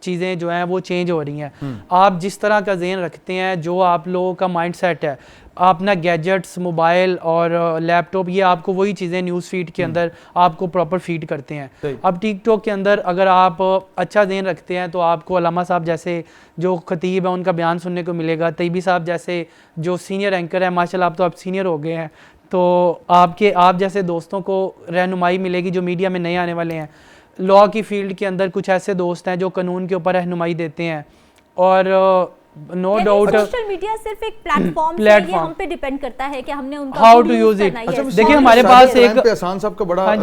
چیزیں جو ہیں وہ چینج ہو رہی ہیں. آپ جس طرح کا ذہن رکھتے ہیں, جو آپ لوگوں کا مائنڈ سیٹ ہے, اپنا گیجٹس, موبائل اور لیپ ٹاپ, یہ آپ کو وہی چیزیں نیوز فیڈ کے اندر آپ کو پراپر فیڈ کرتے ہیں. اب ٹک ٹاک کے اندر اگر آپ اچھا ذہن رکھتے ہیں تو آپ کو علامہ صاحب جیسے جو خطیب ہیں ان کا بیان سننے کو ملے گا, طیبی صاحب جیسے جو سینئر اینکر ہیں, ماشاء اللہ اب تو آپ سینئر ہو گئے ہیں, تو آپ جیسے دوستوں کو رہنمائی ملے گی جو میڈیا میں نئے آنے والے ہیں. لاء کی فیلڈ کے اندر کچھ ایسے دوست ہیں جو قانون کے اوپر رہنمائی دیتے ہیں, اور نو ڈاؤٹ سوشل میڈیا صرف ایک پلیٹ فارم ہے, یہ ہم پہ ڈیپینڈ کرتا ہے کہ ہم نے ان کا ہاؤ ٹو یوز اٹ. دیکھیں ہمارے پاس ایک احسان صاحب کا بڑا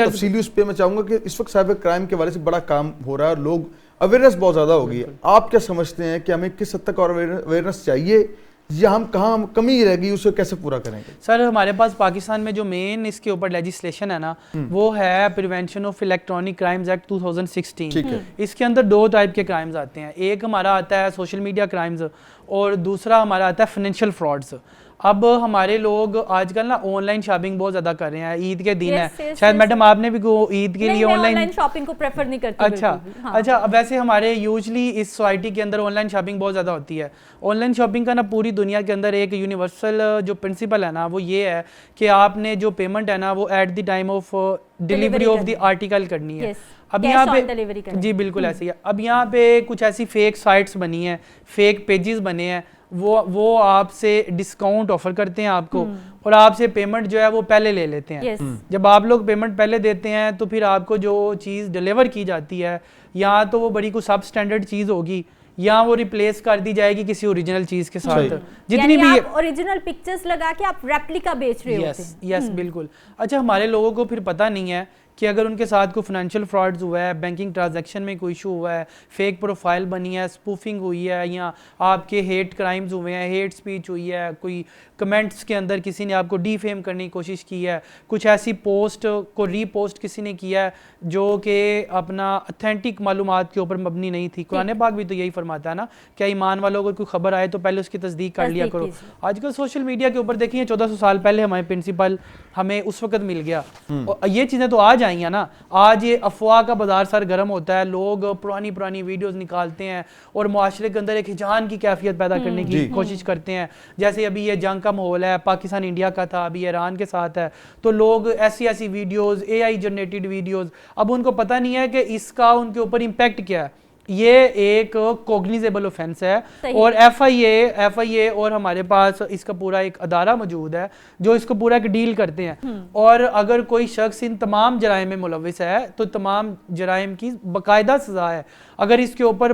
تفصیلی اس پہ میں چاہوں گا کہ اس وقت سائبر کرائم کے بارے سے بڑا کام ہو رہا ہے اور لوگ اویئرنیس بہت زیادہ ہو گئی ہے. آپ کیا سمجھتے ہیں کہ ہمیں کس حد تک اور اویئرنیس چاہیے, یا ہم کہاں کمی رہ گئی, اسے کیسے پورا کریں گے؟ سر ہمارے پاس پاکستان میں جو مین اس کے اوپر لیجسلیشن ہے نا, وہ ہے prevention of electronic crimes act 2016. اس کے اندر 2 ٹائپ کے کرائمز آتے ہیں. ایک ہمارا آتا ہے سوشل میڈیا کرائمز, اور دوسرا ہمارا آتا ہے فائنینشیل فراڈز. اب ہمارے لوگ آج کل نا آن لائن شاپنگ بہت زیادہ کر رہے ہیں, عید کے دن ہے, شاید میڈم آپ نے بھی عید کے لیے آن لائن شاپنگ کو پریفر نہیں کرتی. اچھا ویسے ہمارے یوزلی اس سوسائٹی کے اندر آن لائن شاپنگ بہت زیادہ ہوتی ہے. آن لائن شاپنگ کا نا پوری دنیا کے اندر ایک یونیورسل جو پرنسپل ہے نا, وہ یہ ہے کہ آپ نے جو پیمنٹ ہے نا وہ at the time of delivery of the article کرنی ہے. اب یہاں پہ جی بالکل ایسے ہی ہے. اب یہاں پہ کچھ ایسی فیک سائٹس بنی ہیں, فیک پیجز بنے ہیں, وہ آپ سے ڈسکاؤنٹ آفر کرتے ہیں آپ کو, اور آپ سے پیمنٹ جو ہے وہ پہلے لے لیتے ہیں. جب آپ لوگ پیمنٹ پہلے دیتے ہیں تو پھر آپ کو جو چیز ڈیلیور کی جاتی ہے, یا تو وہ بڑی کوئی سب اسٹینڈرڈ چیز ہوگی, یا وہ ریپلیس کر دی جائے گی کسی اوریجنل چیز کے ساتھ, جتنی بھی اوریجنل پکچرز لگا کے آپ ریپلیکا بیچ رہے ہوتے ہیں. یس بالکل. اچھا ہمارے لوگوں کو پھر پتہ نہیں ہے کہ اگر ان کے ساتھ کوئی فائنینشیل فراڈز ہوا ہے, بینکنگ ٹرانزیکشن میں کوئی ایشو ہوا ہے, فیک پروفائل بنی ہے, اسپوفنگ ہوئی ہے, یا آپ کے ہیٹ کرائمز ہوئے ہیں, ہیٹ سپیچ ہوئی ہے, کوئی کمنٹس کے اندر کسی نے آپ کو ڈی فیم کرنے کی کوشش کی ہے, کچھ ایسی پوسٹ کو ری پوسٹ کسی نے کیا ہے جو کہ اپنا اتھینٹک معلومات کے اوپر مبنی نہیں تھی. قرآن پاک بھی تو یہی فرماتا ہے نا, کیا ایمان والوں کو کوئی خبر آئے تو پہلے اس کی تصدیق کر لیا کرو. آج کل سوشل میڈیا کے اوپر دیکھیں 1400 سال پہلے ہمارے پرنسپل ہمیں اس وقت مل گیا, اور یہ چیزیں تو آج آئی ہیں نا. آج یہ افواہ کا بازار سر گرم ہوتا ہے, لوگ پرانی ویڈیوز نکالتے ہیں اور معاشرے کے اندر ایک ہجان کی کیفیت پیدا کرنے کی کوشش کرتے ہیں. جیسے ابھی یہ جنگ کا ماحول ہے, پاکستان انڈیا کا تھا, ابھی ایران کے ساتھ ہے, تو لوگ ایسی ویڈیوز, اے آئی جنریٹڈ ویڈیوز, اب ان کو پتہ نہیں ہے کہ اس کا ان کے اوپر امپیکٹ کیا ہے. یہ ایک کوگنیزیبل اوفینس ہے, اور ایف آئی اے اور ہمارے پاس اس کا پورا ایک ادارہ موجود ہے جو اس کو پورا ایک ڈیل کرتے ہیں. اور اگر کوئی شخص ان تمام جرائم میں ملوث ہے تو تمام جرائم کی باقاعدہ سزا ہے. اگر اس کے اوپر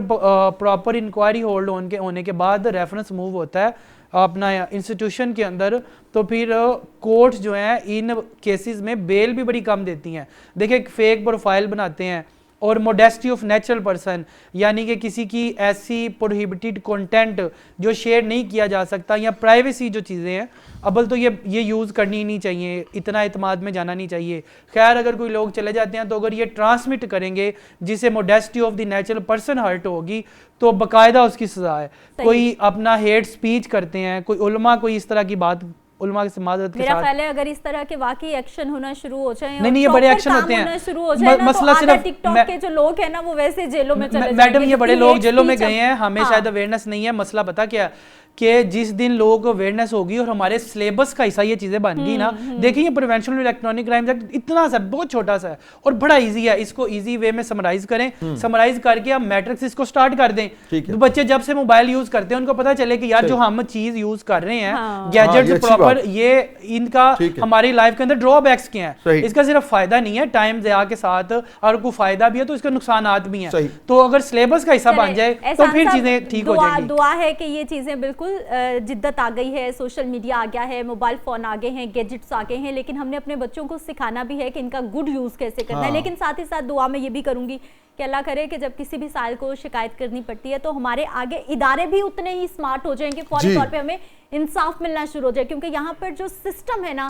پراپر انکوائری ہولڈ ہونے کے بعد ریفرنس موو ہوتا ہے اپنا انسٹیٹیوشن کے اندر, تو پھر کورٹ جو ہیں ان کیسز میں بیل بھی بڑی کم دیتی ہیں. دیکھیں فیک پروفائل بناتے ہیں, اور موڈیسٹی آف نیچرل پرسن, یعنی کہ کسی کی ایسی پروہیبٹڈ کنٹینٹ جو شیئر نہیں کیا جا سکتا, یا پرائیویسی جو چیزیں ہیں, ابل تو یہ یوز کرنی ہی نہیں چاہیے, اتنا اعتماد میں جانا نہیں چاہیے. خیر اگر کوئی لوگ چلے جاتے ہیں تو اگر یہ ٹرانسمٹ کریں گے جسے modesty of the natural person hurt ہوگی تو باقاعدہ اس کی سزا ہے. کوئی اپنا ہیٹ سپیچ کرتے ہیں, کوئی علماء کوئی اس طرح کی بات علماء سے معذرت کے ساتھ, میرا خیال ہے اگر اس طرح کے واقعی ایکشن ہونا شروع ہو جائیں, نہیں یہ بڑے ایکشن ہوتے ہیں, مسئلہ صرف ٹک ٹاک کے جو لوگ ہیں نا وہ ویسے جیلوں میں چلے جائیں گے. میڈم یہ بڑے لوگ جیلوں میں گئے ہیں, ہمیں شاید اویئرنیس نہیں ہے. مسئلہ پتہ کیا کہ جس دن لوگوں کو اویئرنیس ہوگی اور ہمارے سلیبس کا حصہ یہ چیزیں بن گئی نا, دیکھیں یہ پریونشن الیکٹرانک کرائمز ایکٹ اتنا سا بہت چھوٹا سا ہے اور بڑا ایزی ہے. اس کو ایزی وے میں سمرائز کریں, سمرائز کر کے ہم میٹرکس اس کو سٹارٹ کر دیں. بچے جب سے موبائل یوز کرتے ہیں ان کو پتہ چلے کہ یار جو ہم چیز یوز کر رہے ہیں گیجٹس پراپر, یہ ان کا ہماری لائف کے اندر ڈرا بیکس کیا ہیں. اس کا صرف فائدہ نہیں ہے ٹائم ضیاع کے ساتھ, اور کوئی فائدہ بھی ہے تو اس کے نقصانات بھی ہیں. تو اگر سلیبس کا حصہ بن جائے تو پھر چیزیں ٹھیک ہو جائیں گی. دعا ہے کہ یہ چیزیں بالکل جدت آ گئی ہے, سوشل میڈیا آ گیا ہے, موبائل فون آ گئے ہیں, گیجٹس آ گئے ہیں, لیکن ہم نے اپنے بچوں کو سکھانا بھی ہے کہ ان کا گڈ یوز کیسے کرنا ہے. لیکن ساتھ ہی ساتھ دعا میں یہ بھی کروں گی کہ اللہ کرے کہ جب کسی بھی سائل کو شکایت کرنی پڑتی ہے تو ہمارے آگے ادارے بھی اتنے ہی اسمارٹ ہو جائیں کہ فوری طور پہ ہمیں انصاف ملنا شروع ہو جائے. کیونکہ یہاں پر جو سسٹم ہے نا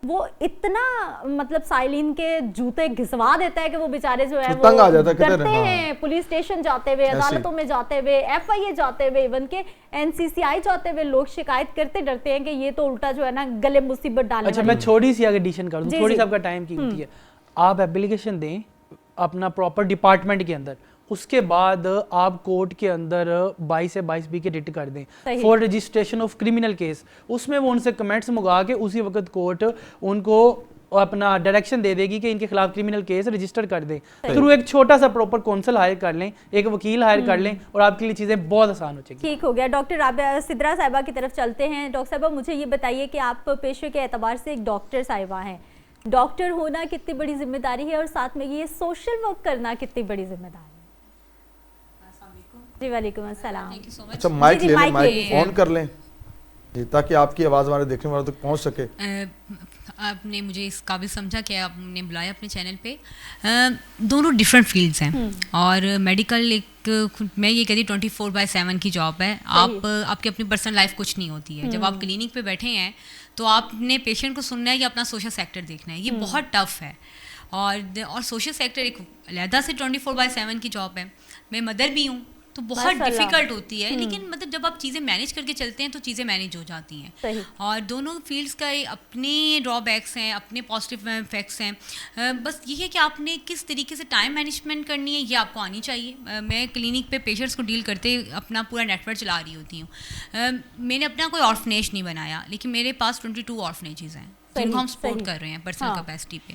وہ اتنا مطلب سائلین کے جوتے گھسوا دیتا ہے کہ وہ بیچارے جو ہے وہ ڈرتے ہیں, پولیس اسٹیشن جاتے ہوئے, عدالتوں میں جاتے ہوئے, ایف آئی اے جاتے ہوئے, ایون کے این سی سی آئی جاتے ہوئے لوگ شکایت کرتے ڈرتے ہیں کہ یہ تو الٹا جو ہے نا گلے مصیبت ڈالنے. اچھا میں چھوٹی سی ایڈیشن کر دوں, تھوڑی سی آپ کا ٹائم قیمتی ہے. آپ اپلیکیشن دیں اپنا پراپر ڈپارٹمنٹ کے اندر, اس کے بعد آپ کورٹ کے اندر 22 سے 22B کے ریٹ کر دیں for registration of criminal case. اس میں وہ ان سے کمنٹس منگا کے اسی وقت کورٹ ان کو اپنا ڈائریکشن دے دے گی کہ ان کے خلاف کرمنل کیس رجسٹر کر دیں. تھرو ایک چھوٹا سا پراپر کونسل ہائر کر لیں, ایک وکیل ہائر کر لیں, اور آپ کے لیے چیزیں بہت آسان ہو جائیں گی. ٹھیک ہو گیا. ڈاکٹر رابعہ سدرا صاحبہ کی طرف چلتے ہیں. ڈاکٹر صاحبہ مجھے یہ بتائیے کہ آپ پیشے کے اعتبار سے ایک ڈاکٹر صاحبہ ہیں, ڈاکٹر ہونا کتنی بڑی ذمہ داری ہے, اور ساتھ میں یہ سوشل ورک کرنا کتنی بڑی ذمہ داری ہے؟ جی وعلیکم السلام. اچھا مائک لے لیں, مائک آن کر لیں تاکہ آپ کی آواز ہمارے دیکھنے والوں تک پہنچ سکے. آپ نے مجھے اس قابل سمجھا کہ آپ نے بلایا اپنے چینل پہ. دونوں ڈفرینٹ فیلڈس ہیں, اور میڈیکل ایک میں یہ کہتی ہوں 24/7 کی جاب ہے. آپ کی اپنی پرسنل لائف کچھ نہیں ہوتی ہے. جب آپ کلینک پہ بیٹھے ہیں تو آپ نے پیشنٹ کو سننا ہے یا اپنا سوشل سیکٹر دیکھنا ہے. یہ بہت ٹف ہے, اور سوشل سیکٹر ایک علیحدہ سے 24/7 کی جاب ہے. میں مدر بھی ہوں تو بہت ڈیفیکلٹ ہوتی ہے, لیکن مطلب جب آپ چیزیں مینیج کر کے چلتے ہیں تو چیزیں مینیج ہو جاتی ہیں. اور دونوں فیلڈس کا اپنے ڈرا بیکس ہیں, اپنے پازیٹیو افیکٹس ہیں. بس یہ ہے کہ آپ نے کس طریقے سے ٹائم مینجمنٹ کرنی ہے یہ آپ کو آنی چاہیے. میں کلینک پہ پیشنٹس کو ڈیل کرتے اپنا پورا نیٹ ورک چلا رہی ہوتی ہوں. میں نے اپنا کوئی آرفنیج نہیں بنایا, لیکن میرے پاس 22 آرفنیجز ہیں جن کو ہم سپورٹ کر رہے ہیں پرسنل کیپیسٹی پہ.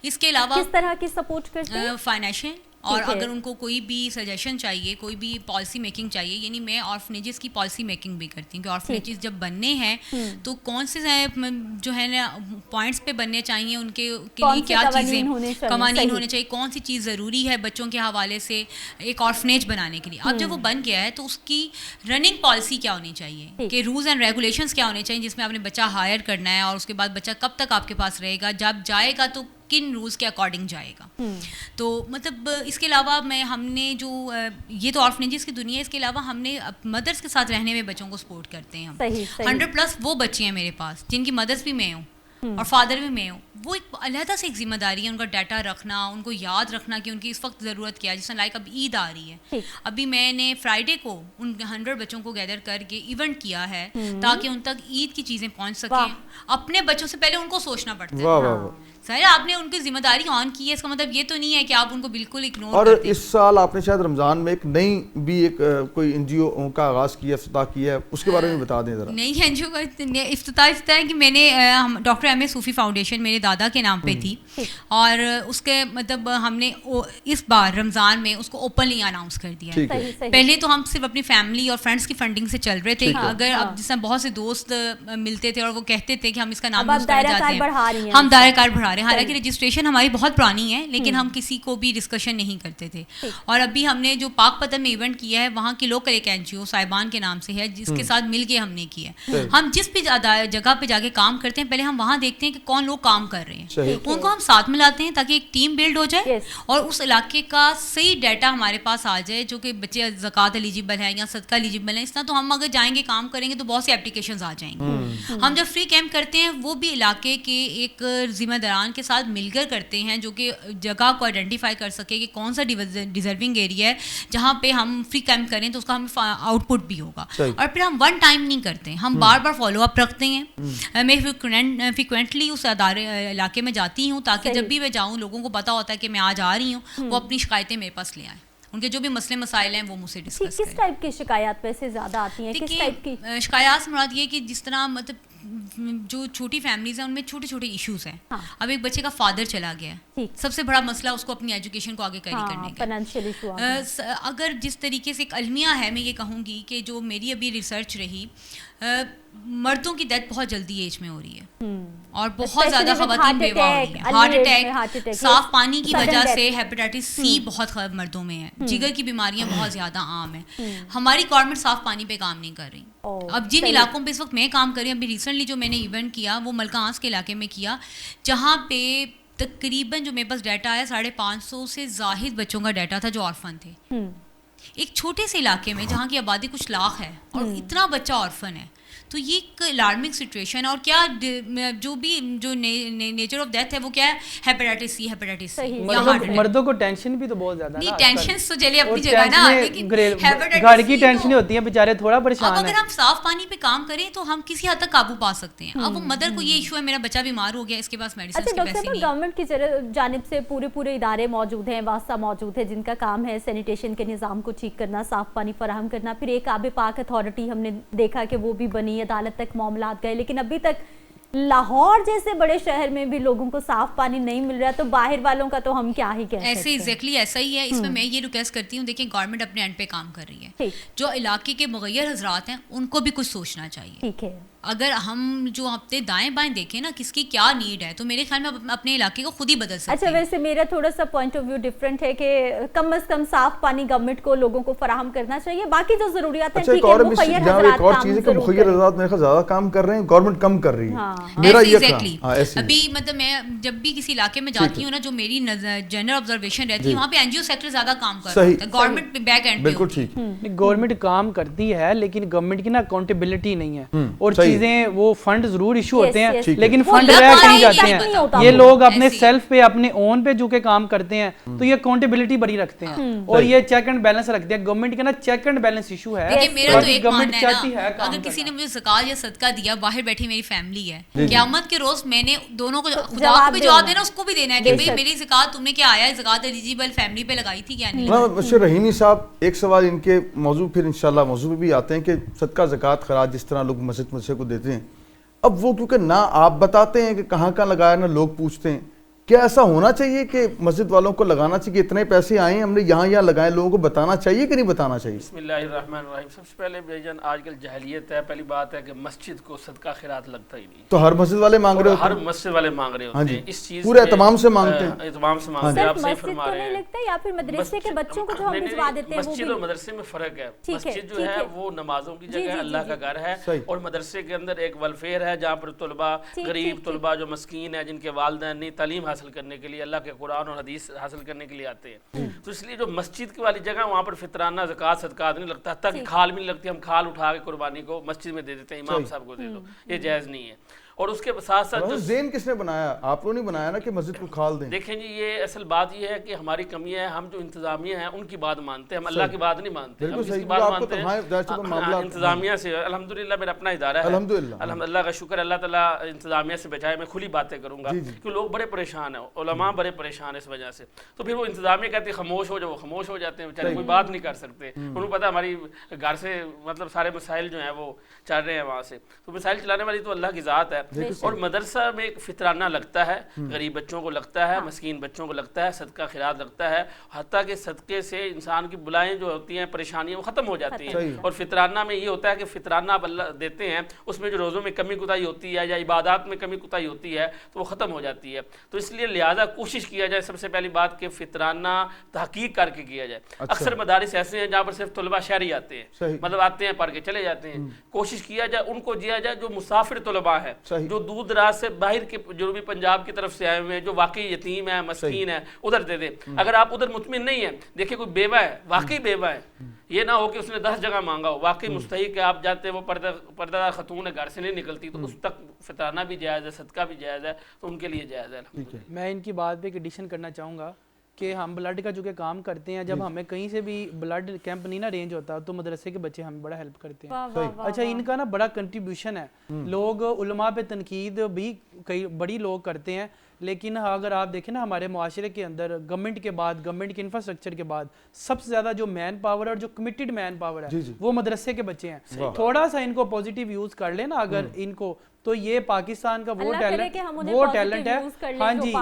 اس کے علاوہ کس طرح کی سپورٹ کرتے ہیں؟ فائنینشیل, اور اگر ان کو کوئی بھی سجیشن چاہیے, کوئی بھی پالیسی میکنگ چاہیے, یعنی میں آرفنیجز کی پالیسی میکنگ بھی کرتی ہوں کہ آرفنیجز جب بننے ہیں تو کون سے جو ہے نا پوائنٹس پہ بننے چاہیے, ان کے لیے کیا چیزیں قوانین ہونے چاہیے, کون سی چیز ضروری ہے بچوں کے حوالے سے ایک آرفنیج بنانے کے لیے. اب جب وہ بن گیا ہے تو اس کی رننگ پالیسی کیا ہونی چاہیے, کہ رولز اینڈ ریگولیشنس کیا ہونے چاہیے, جس میں آپ نے بچہ ہائر کرنا ہے, اور اس کے بعد بچہ کب تک آپ کے پاس رہے گا, جب جائے گا تو کن رولز کے اکارڈنگ جائے گا. تو مطلب اس کے علاوہ ہم نے جو یہ تو آرفنیجز کی دنیا ہے, اس کے علاوہ ہم نے مدرس کے ساتھ رہنے میں بچوں کو سپورٹ کرتے ہیں. ہم 100+ وہ بچے ہیں میرے پاس جن کی مدرس بھی میں ہوں اور فادر بھی میں ہوں. وہ ایک علیحدہ سے ایک ذمہ داری ہے ان کا ڈیٹا رکھنا, ان کو یاد رکھنا کہ ان کی اس وقت ضرورت کیا ہے. جس طرح لائک اب عید آ رہی ہے, ابھی میں نے فرائیڈے کو ان 100 بچوں کو گیدر کر کے ایونٹ کیا ہے تاکہ ان تک عید کی چیزیں پہنچ سکیں. اپنے بچوں سے پہلے ان کو سوچنا پڑتا ہے. سر آپ نے ان کی ذمہ داری آن کی ہے, اس کا مطلب یہ تو نہیں ہے کہ آپ ان کو بالکل اگنور اور اس سال آپ نے شاید رمضان میں ایک نئی بھی ایک کوئی NGO کا آغاز کیا, افتتاح کیا ہے, اس کے بارے میں بتا دیں ذرا. نئی NGO کا افتتاح اس طرح کہ میں نے ڈاکٹر ایم اے صوفی فاؤنڈیشن میرے دادا کے نام پہ تھی, اور اس کے مطلب ہم نے اس بار رمضان میں اس کو اوپنلی اناؤنس کر دیا ہے. پہلے تو ہم صرف اپنی فیملی اور فرینڈس کی فنڈنگ سے چل رہے تھے. اگر اب جس طرح بہت سے دوست ملتے تھے اور وہ کہتے تھے کہ ہم اس کا نام یوز کرنا چاہتے ہیں, ہم دائرہ کار بڑھا رہے ہیں. حالانکہ رجسٹریشن ہماری بہت پرانی ہے, لیکن ہم کسی کو بھی ڈسکشن نہیں کرتے تھے. اور ابھی ہم نے جو پاک پتن میں ایونٹ کیا ہے, وہاں کی لوکل ایک NGO صاحبان کے نام سے ہے, جس کے ساتھ مل کے ہم نے کیا ہے. ہم جس بھی جگہ پہ جا کے کام کرتے ہیں, پہلے ہم وہاں دیکھتے ہیں کہ کون لوگ کام کر رہے ہیں, ان کو ہم ساتھ ملاتے ہیں تاکہ ایک ٹیم بلڈ ہو جائے, اور اس علاقے کا صحیح ڈیٹا ہمارے پاس آ جائے, جو کہ بچے زکوٰۃ ایلیجیبل ہیں یا صدقہ ایلیجیبل ہیں. اس طرح تو ہم اگر جائیں گے کام کریں گے تو بہت سی اپلیکیشنز آ جائیں گی. ہم جب فری کیمپ کرتے ہیں وہ بھی علاقے کے ایک ذمہ داران کے ساتھ مل کر کرتے ہیں, جو کہ جگہ کو آئیڈینٹیفائی کر سکے کہ کون سا ڈیزرونگ ایریا ہے جہاں پہ ہم فری کیمپ کریں تو اس کا ہمیں آؤٹ پٹ بھی ہوگا. اور پھر ہم ون ٹائم نہیں کرتے, ہم بار بار فالو اپ رکھتے ہیں. میں فریکوینٹلی اس علاقے میں جاتی ہوں تاکہ جب بھی میں جاؤں لوگوں کو پتا ہوتا ہے کہ میں آج آ رہی ہوں, وہ اپنی شکایتیں میرے پاس لے آئیں. ان کے جو بھی مسئلے مسائل ہیں وہ مجھ سے ڈسکس کریں. کس ٹائپ کی شکایات ویسے زیادہ آتی ہیں؟ کس ٹائپ کی شکایات سے مراد یہ کہ جس طرح مطلب جو چھوٹی فیملیز ہیں ان میں چھوٹے چھوٹے ایشوز ہیں. اب ایک بچے کا فادر چلا گیا, سب سے بڑا مسئلہ اس کو اپنی ایجوکیشن کو آگے کیری کرنے کا فائنینشیل ایشو. اگر جس طریقے سے ایک المیہ ہے, میں یہ کہوں گی کہ جو میری ابھی ریسرچ رہی, مردوں کی ڈیتھ بہت جلدی ایج میں ہو رہی ہے, اور بہت زیادہ خواتین بیوہ ہو رہی ہیں. ہارٹ اٹیک, صاف پانی کی وجہ سے ہیپیٹائٹس C بہت مردوں میں ہے, جگر کی بیماریاں بہت زیادہ عام ہیں. ہماری گورنمنٹ صاف پانی پہ کام نہیں کر رہی. اب جن علاقوں پہ اس وقت میں کام کر رہی ہوں, ابھی ریسنٹلی جو میں نے ایونٹ کیا وہ ملکانس کے علاقے میں کیا, جہاں پہ تقریباً جو میرے پاس ڈیٹا ہے 550 سے زائد بچوں کا ڈیٹا تھا جو آرفن تھے. ایک چھوٹے سے علاقے میں جہاں کی آبادی کچھ لاکھ ہے اور اتنا بچہ آرفن ہے. تو یہ ایک الارمنگ سچویشن. اور کیا جو بھی جو نیچر آف ڈیتھ ہے وہ کیا ہے, ہیپیٹائٹس سی, ہیپیٹائٹس سی. مردوں کو ٹینشن بھی تو بہت زیادہ ہے. نہیں ٹینشن تو چلیے اپنی جگہ نا, لیکن گھر کی ٹینشنیں ہوتی ہیں, بیچارے تھوڑا پریشان ہیں. اب اگر ہم صاف پانی پہ کام کریں تو ہم کسی حد تک قابو پا سکتے ہیں. اب وہ مدر کو یہ ایشو ہے, میرا بچہ بیمار ہو گیا, اس کے پاس میڈیسن کے پیسے نہیں. گورنمنٹ کی جانب سے پورے ادارے موجود ہیں, واسطہ موجود ہے, جن کا کام ہے سینیٹیشن کے نظام کو ٹھیک کرنا, صاف پانی فراہم کرنا. پھر ایک آب پاک اتھارٹی ہم نے دیکھا کہ وہ بھی بنی, عدالت تک معاملات گئے, لیکن ابھی تک لاہور جیسے بڑے شہر میں بھی لوگوں کو صاف پانی نہیں مل رہا, تو باہر والوں کا تو ہم کیا ہی کہہ سکتے ہیں. ایسے ایگزیکٹلی ایسا ہی ہے. اس میں یہ ریکویسٹ کرتی ہوں, دیکھیں گورنمنٹ اپنے اینڈ پہ کام کر رہی ہے, جو علاقے کے مغیر حضرات ہیں ان کو بھی کچھ سوچنا چاہیے. ٹھیک ہے, اگر ہم جو ہفتے دائیں بائیں دیکھیں نا کس کی کیا نیڈ ہے, تو میرے خیال میں اپنے علاقے کو خود ہی بدل سکتے ہیں. اچھا, ویسے میرا تھوڑا سا پوائنٹ آف ویو ڈفرینٹ ہے کہ کم از کم صاف پانی گورنمنٹ کو لوگوں کو فراہم کرنا چاہیے. باقی جو ضروریات ہیں ٹھیک ہے, مخیر حضرات میرے خیال زیادہ کام کر رہے ہیں, گورنمنٹ کم کر رہی ہے. میرا یہ ابھی مطلب میں جب بھی کسی علاقے میں جاتی ہوں نا, جو میری جنرل آبزرویشن رہتی ہے, وہاں پہ این جی او سیکٹر زیادہ کام کر رہا ہے, گورنمنٹ بیک اینڈ. بالکل ٹھیک, گورنمنٹ کام کرتی ہے لیکن گورنمنٹ کی نا اکاؤنٹیبلٹی نہیں ہے, اور چیزیں وہ فنڈ ضرور ایشو ہوتے ہیں لیکن فنڈ رہ کہیں جاتے ہیں. یہ لوگ اپنے سیلف پہ اپنے اون پہ جو کہ کام کرتے ہیں تو یہ اکاؤنٹیبلٹی بڑی رکھتے ہیں اور یہ چیک اینڈ بیلنس رکھتے ہیں. گورنمنٹ کا نا چیک اینڈ بیلنس ایشو ہے. میرا تو ایک ماننا ہے نا, اگر کسی نے مجھے زکات یا صدقہ دیا, باہر بیٹھی میری فیملی ہے, قیامت کے روز میں نے دونوں کو, خدا کو بھی جواب دینا, اس کو بھی دینا ہے کہ بھئی میری زکات تم نے کیا آیا ہے, زکات ایلیجیبل فیملی پہ لگائی تھی کیا نہیں. مسٹر رحیمی صاحب, ایک سوال ان کے موضوع پھر انشاءاللہ موضوع پہ بھی آتے ہیں کہ صدقہ زکات خراج جس طرح لوگ مسجد کو دیتے ہیں, اب وہ کیونکہ نہ آپ بتاتے ہیں کہ کہاں کہاں لگایا, نہ لوگ پوچھتے ہیں, کیا ایسا ہونا چاہیے کہ مسجد والوں کو لگانا چاہیے کہ اتنے پیسے آئے ہیں ہم نے یہاں لگائے, لوگوں کو بتانا چاہیے کہ نہیں بتانا چاہیے؟ بسم اللہ الرحمن الرحیم. سب سے پہلے بھائی جان آج کل جہلیت ہے. پہلی بات ہے کہ مسجد کو صدقہ خیرات لگتا ہی نہیں, تو ہر مسجد والے مانگ رہے ہوتے ہیں, ہر مسجد والے مانگ رہے ہوتے ہیں. اس چیز پورے اہتمام سے مانگتے ہیں, اہتمام سے مانگتے ہیں. آپ صحیح فرما رہے ہیں. یا پھر مدرسے کے بچوں کو جو ہم بھجوا دیتے ہیں, مسجد اور مدرسے میں فرق ہے. مسجد جو ہے وہ نمازوں کی جگہ ہے, اللہ کا گھر ہے, اور مدرسے کے اندر ایک ویلفیئر ہے جہاں پر طلباء, غریب طلباء جو مسکین ہیں, جن کے والدین نہیں تعلیم حاصل کرنے کے لیے, اللہ کے قرآن اور حدیث حاصل کرنے کے لیے آتے ہیں. تو اس لیے جو مسجد کی والی جگہ وہاں پر فطرانہ زکوٰۃ صدقات نہیں لگتا, حتیٰ کہ کھال بھی نہیں لگتی. ہم کھال اٹھا کے قربانی کو مسجد میں دے دیتے ہیں, امام صاحب کو دے دو, یہ جائز نہیں ہے. اور اس کے ساتھ ساتھ جو ذہن کس نے بنایا, آپ لوگوں نے بنایا نا کہ مسجد کو کھال دیں. دیکھیں جی, یہ اصل بات یہ ہے کہ ہماری کمی ہے, ہم جو انتظامیہ ہیں ان کی بات مانتے ہیں, ہم اللہ کی بات نہیں مانتے. ہم کس کی بات مانتے ہیں؟ انتظامیہ سے. الحمدللہ میرا اپنا ادارہ ہے, الحمدللہ کا شکر, اللہ تعالیٰ انتظامیہ سے بچائے. میں کھلی باتیں کروں گا کہ لوگ بڑے پریشان ہیں, علماء بڑے پریشان ہیں اس وجہ سے. تو پھر وہ انتظامیہ کہتے ہیں خاموش ہو جاؤ, وہ خاموش ہو جاتے ہیں بیچارے, کوئی بات نہیں کر سکتے. انہوں پتہ ہماری گھر سے مطلب سارے مسائل جو ہیں وہ چل رہے ہیں وہاں سے. تو مسائل چلانے والی تو اللہ کی ذات ہے. اور مدرسہ میں ایک فطرانہ لگتا ہے, غریب بچوں کو لگتا ہے, مسکین بچوں کو لگتا ہے, صدقہ خیرات لگتا ہے, حتیٰ کہ صدقے سے انسان کی بلائیں جو ہوتی ہیں, پریشانیاں, وہ ختم ہو جاتی ہیں. اور فطرانہ میں یہ ہوتا ہے کہ فطرانہ آپ اللہ دیتے ہیں, اس میں جو روزوں میں کمی کوتاہی ہوتی ہے یا عبادات میں کمی کوتاہی ہوتی ہے تو وہ ختم ہو جاتی ہے. تو اس لیے لہٰذا کوشش کیا جائے, سب سے پہلی بات کہ فطرانہ تحقیق کر کے کیا جائے. اکثر مدارس ایسے ہیں جہاں پر صرف طلباء شہری آتے ہیں, مطلب آتے ہیں پڑھ کے چلے جاتے ہیں. کوشش کیا جائے ان کو دیا جائے جو مسافر طلباء ہیں, جو دور دراز سے باہر کے جنوبی پنجاب کی طرف سے آئے ہوئے ہیں, جو واقعی یتیم ہے, مسکین ہے, ادھر دے دیں. اگر آپ ادھر مطمئن نہیں ہیں, دیکھیں کوئی بیوہ ہے, واقعی بیوہ ہے, یہ نہ ہو کہ اس نے 10 جگہ مانگا ہو, واقعی مستحق ہے, آپ جاتے ہیں, وہ پردہ دار خاتون ہے, گھر سے نہیں نکلتی, تو اس تک فطرانہ بھی جائز ہے, صدقہ بھی جائز ہے, تو ان کے لیے جائز ہے. میں ان کی بات پہ ایک ایڈیشن کرنا چاہوں گا کہ ہم بلڈ کا جو کہ کام کرتے ہیں, جب ہمیں کہیں سے بھی بلڈ کیمپ نہیں نا ارینج ہوتا تو مدرسے کے بچے ہمیں بڑا ہیلپ کرتے ہیں. اچھا, ان کا نا بڑا کنٹریبیوشن ہے. لوگ علماء پہ تنقید بھی کئی بڑی لوگ کرتے ہیں, لیکن اگر آپ دیکھیں نا ہمارے معاشرے کے اندر گورنمنٹ کے بعد, گورنمنٹ کے انفراسٹرکچر کے بعد سب سے زیادہ جو مین پاور اور جو کمیٹڈ مین پاور ہے وہ مدرسے کے بچے ہیں. تھوڑا سا ان کو پوزیٹیو یوز کر لیں نا اگر ان کو, تو یہ پاکستان کا وہ ٹیلنٹ ہے. ہاں جی,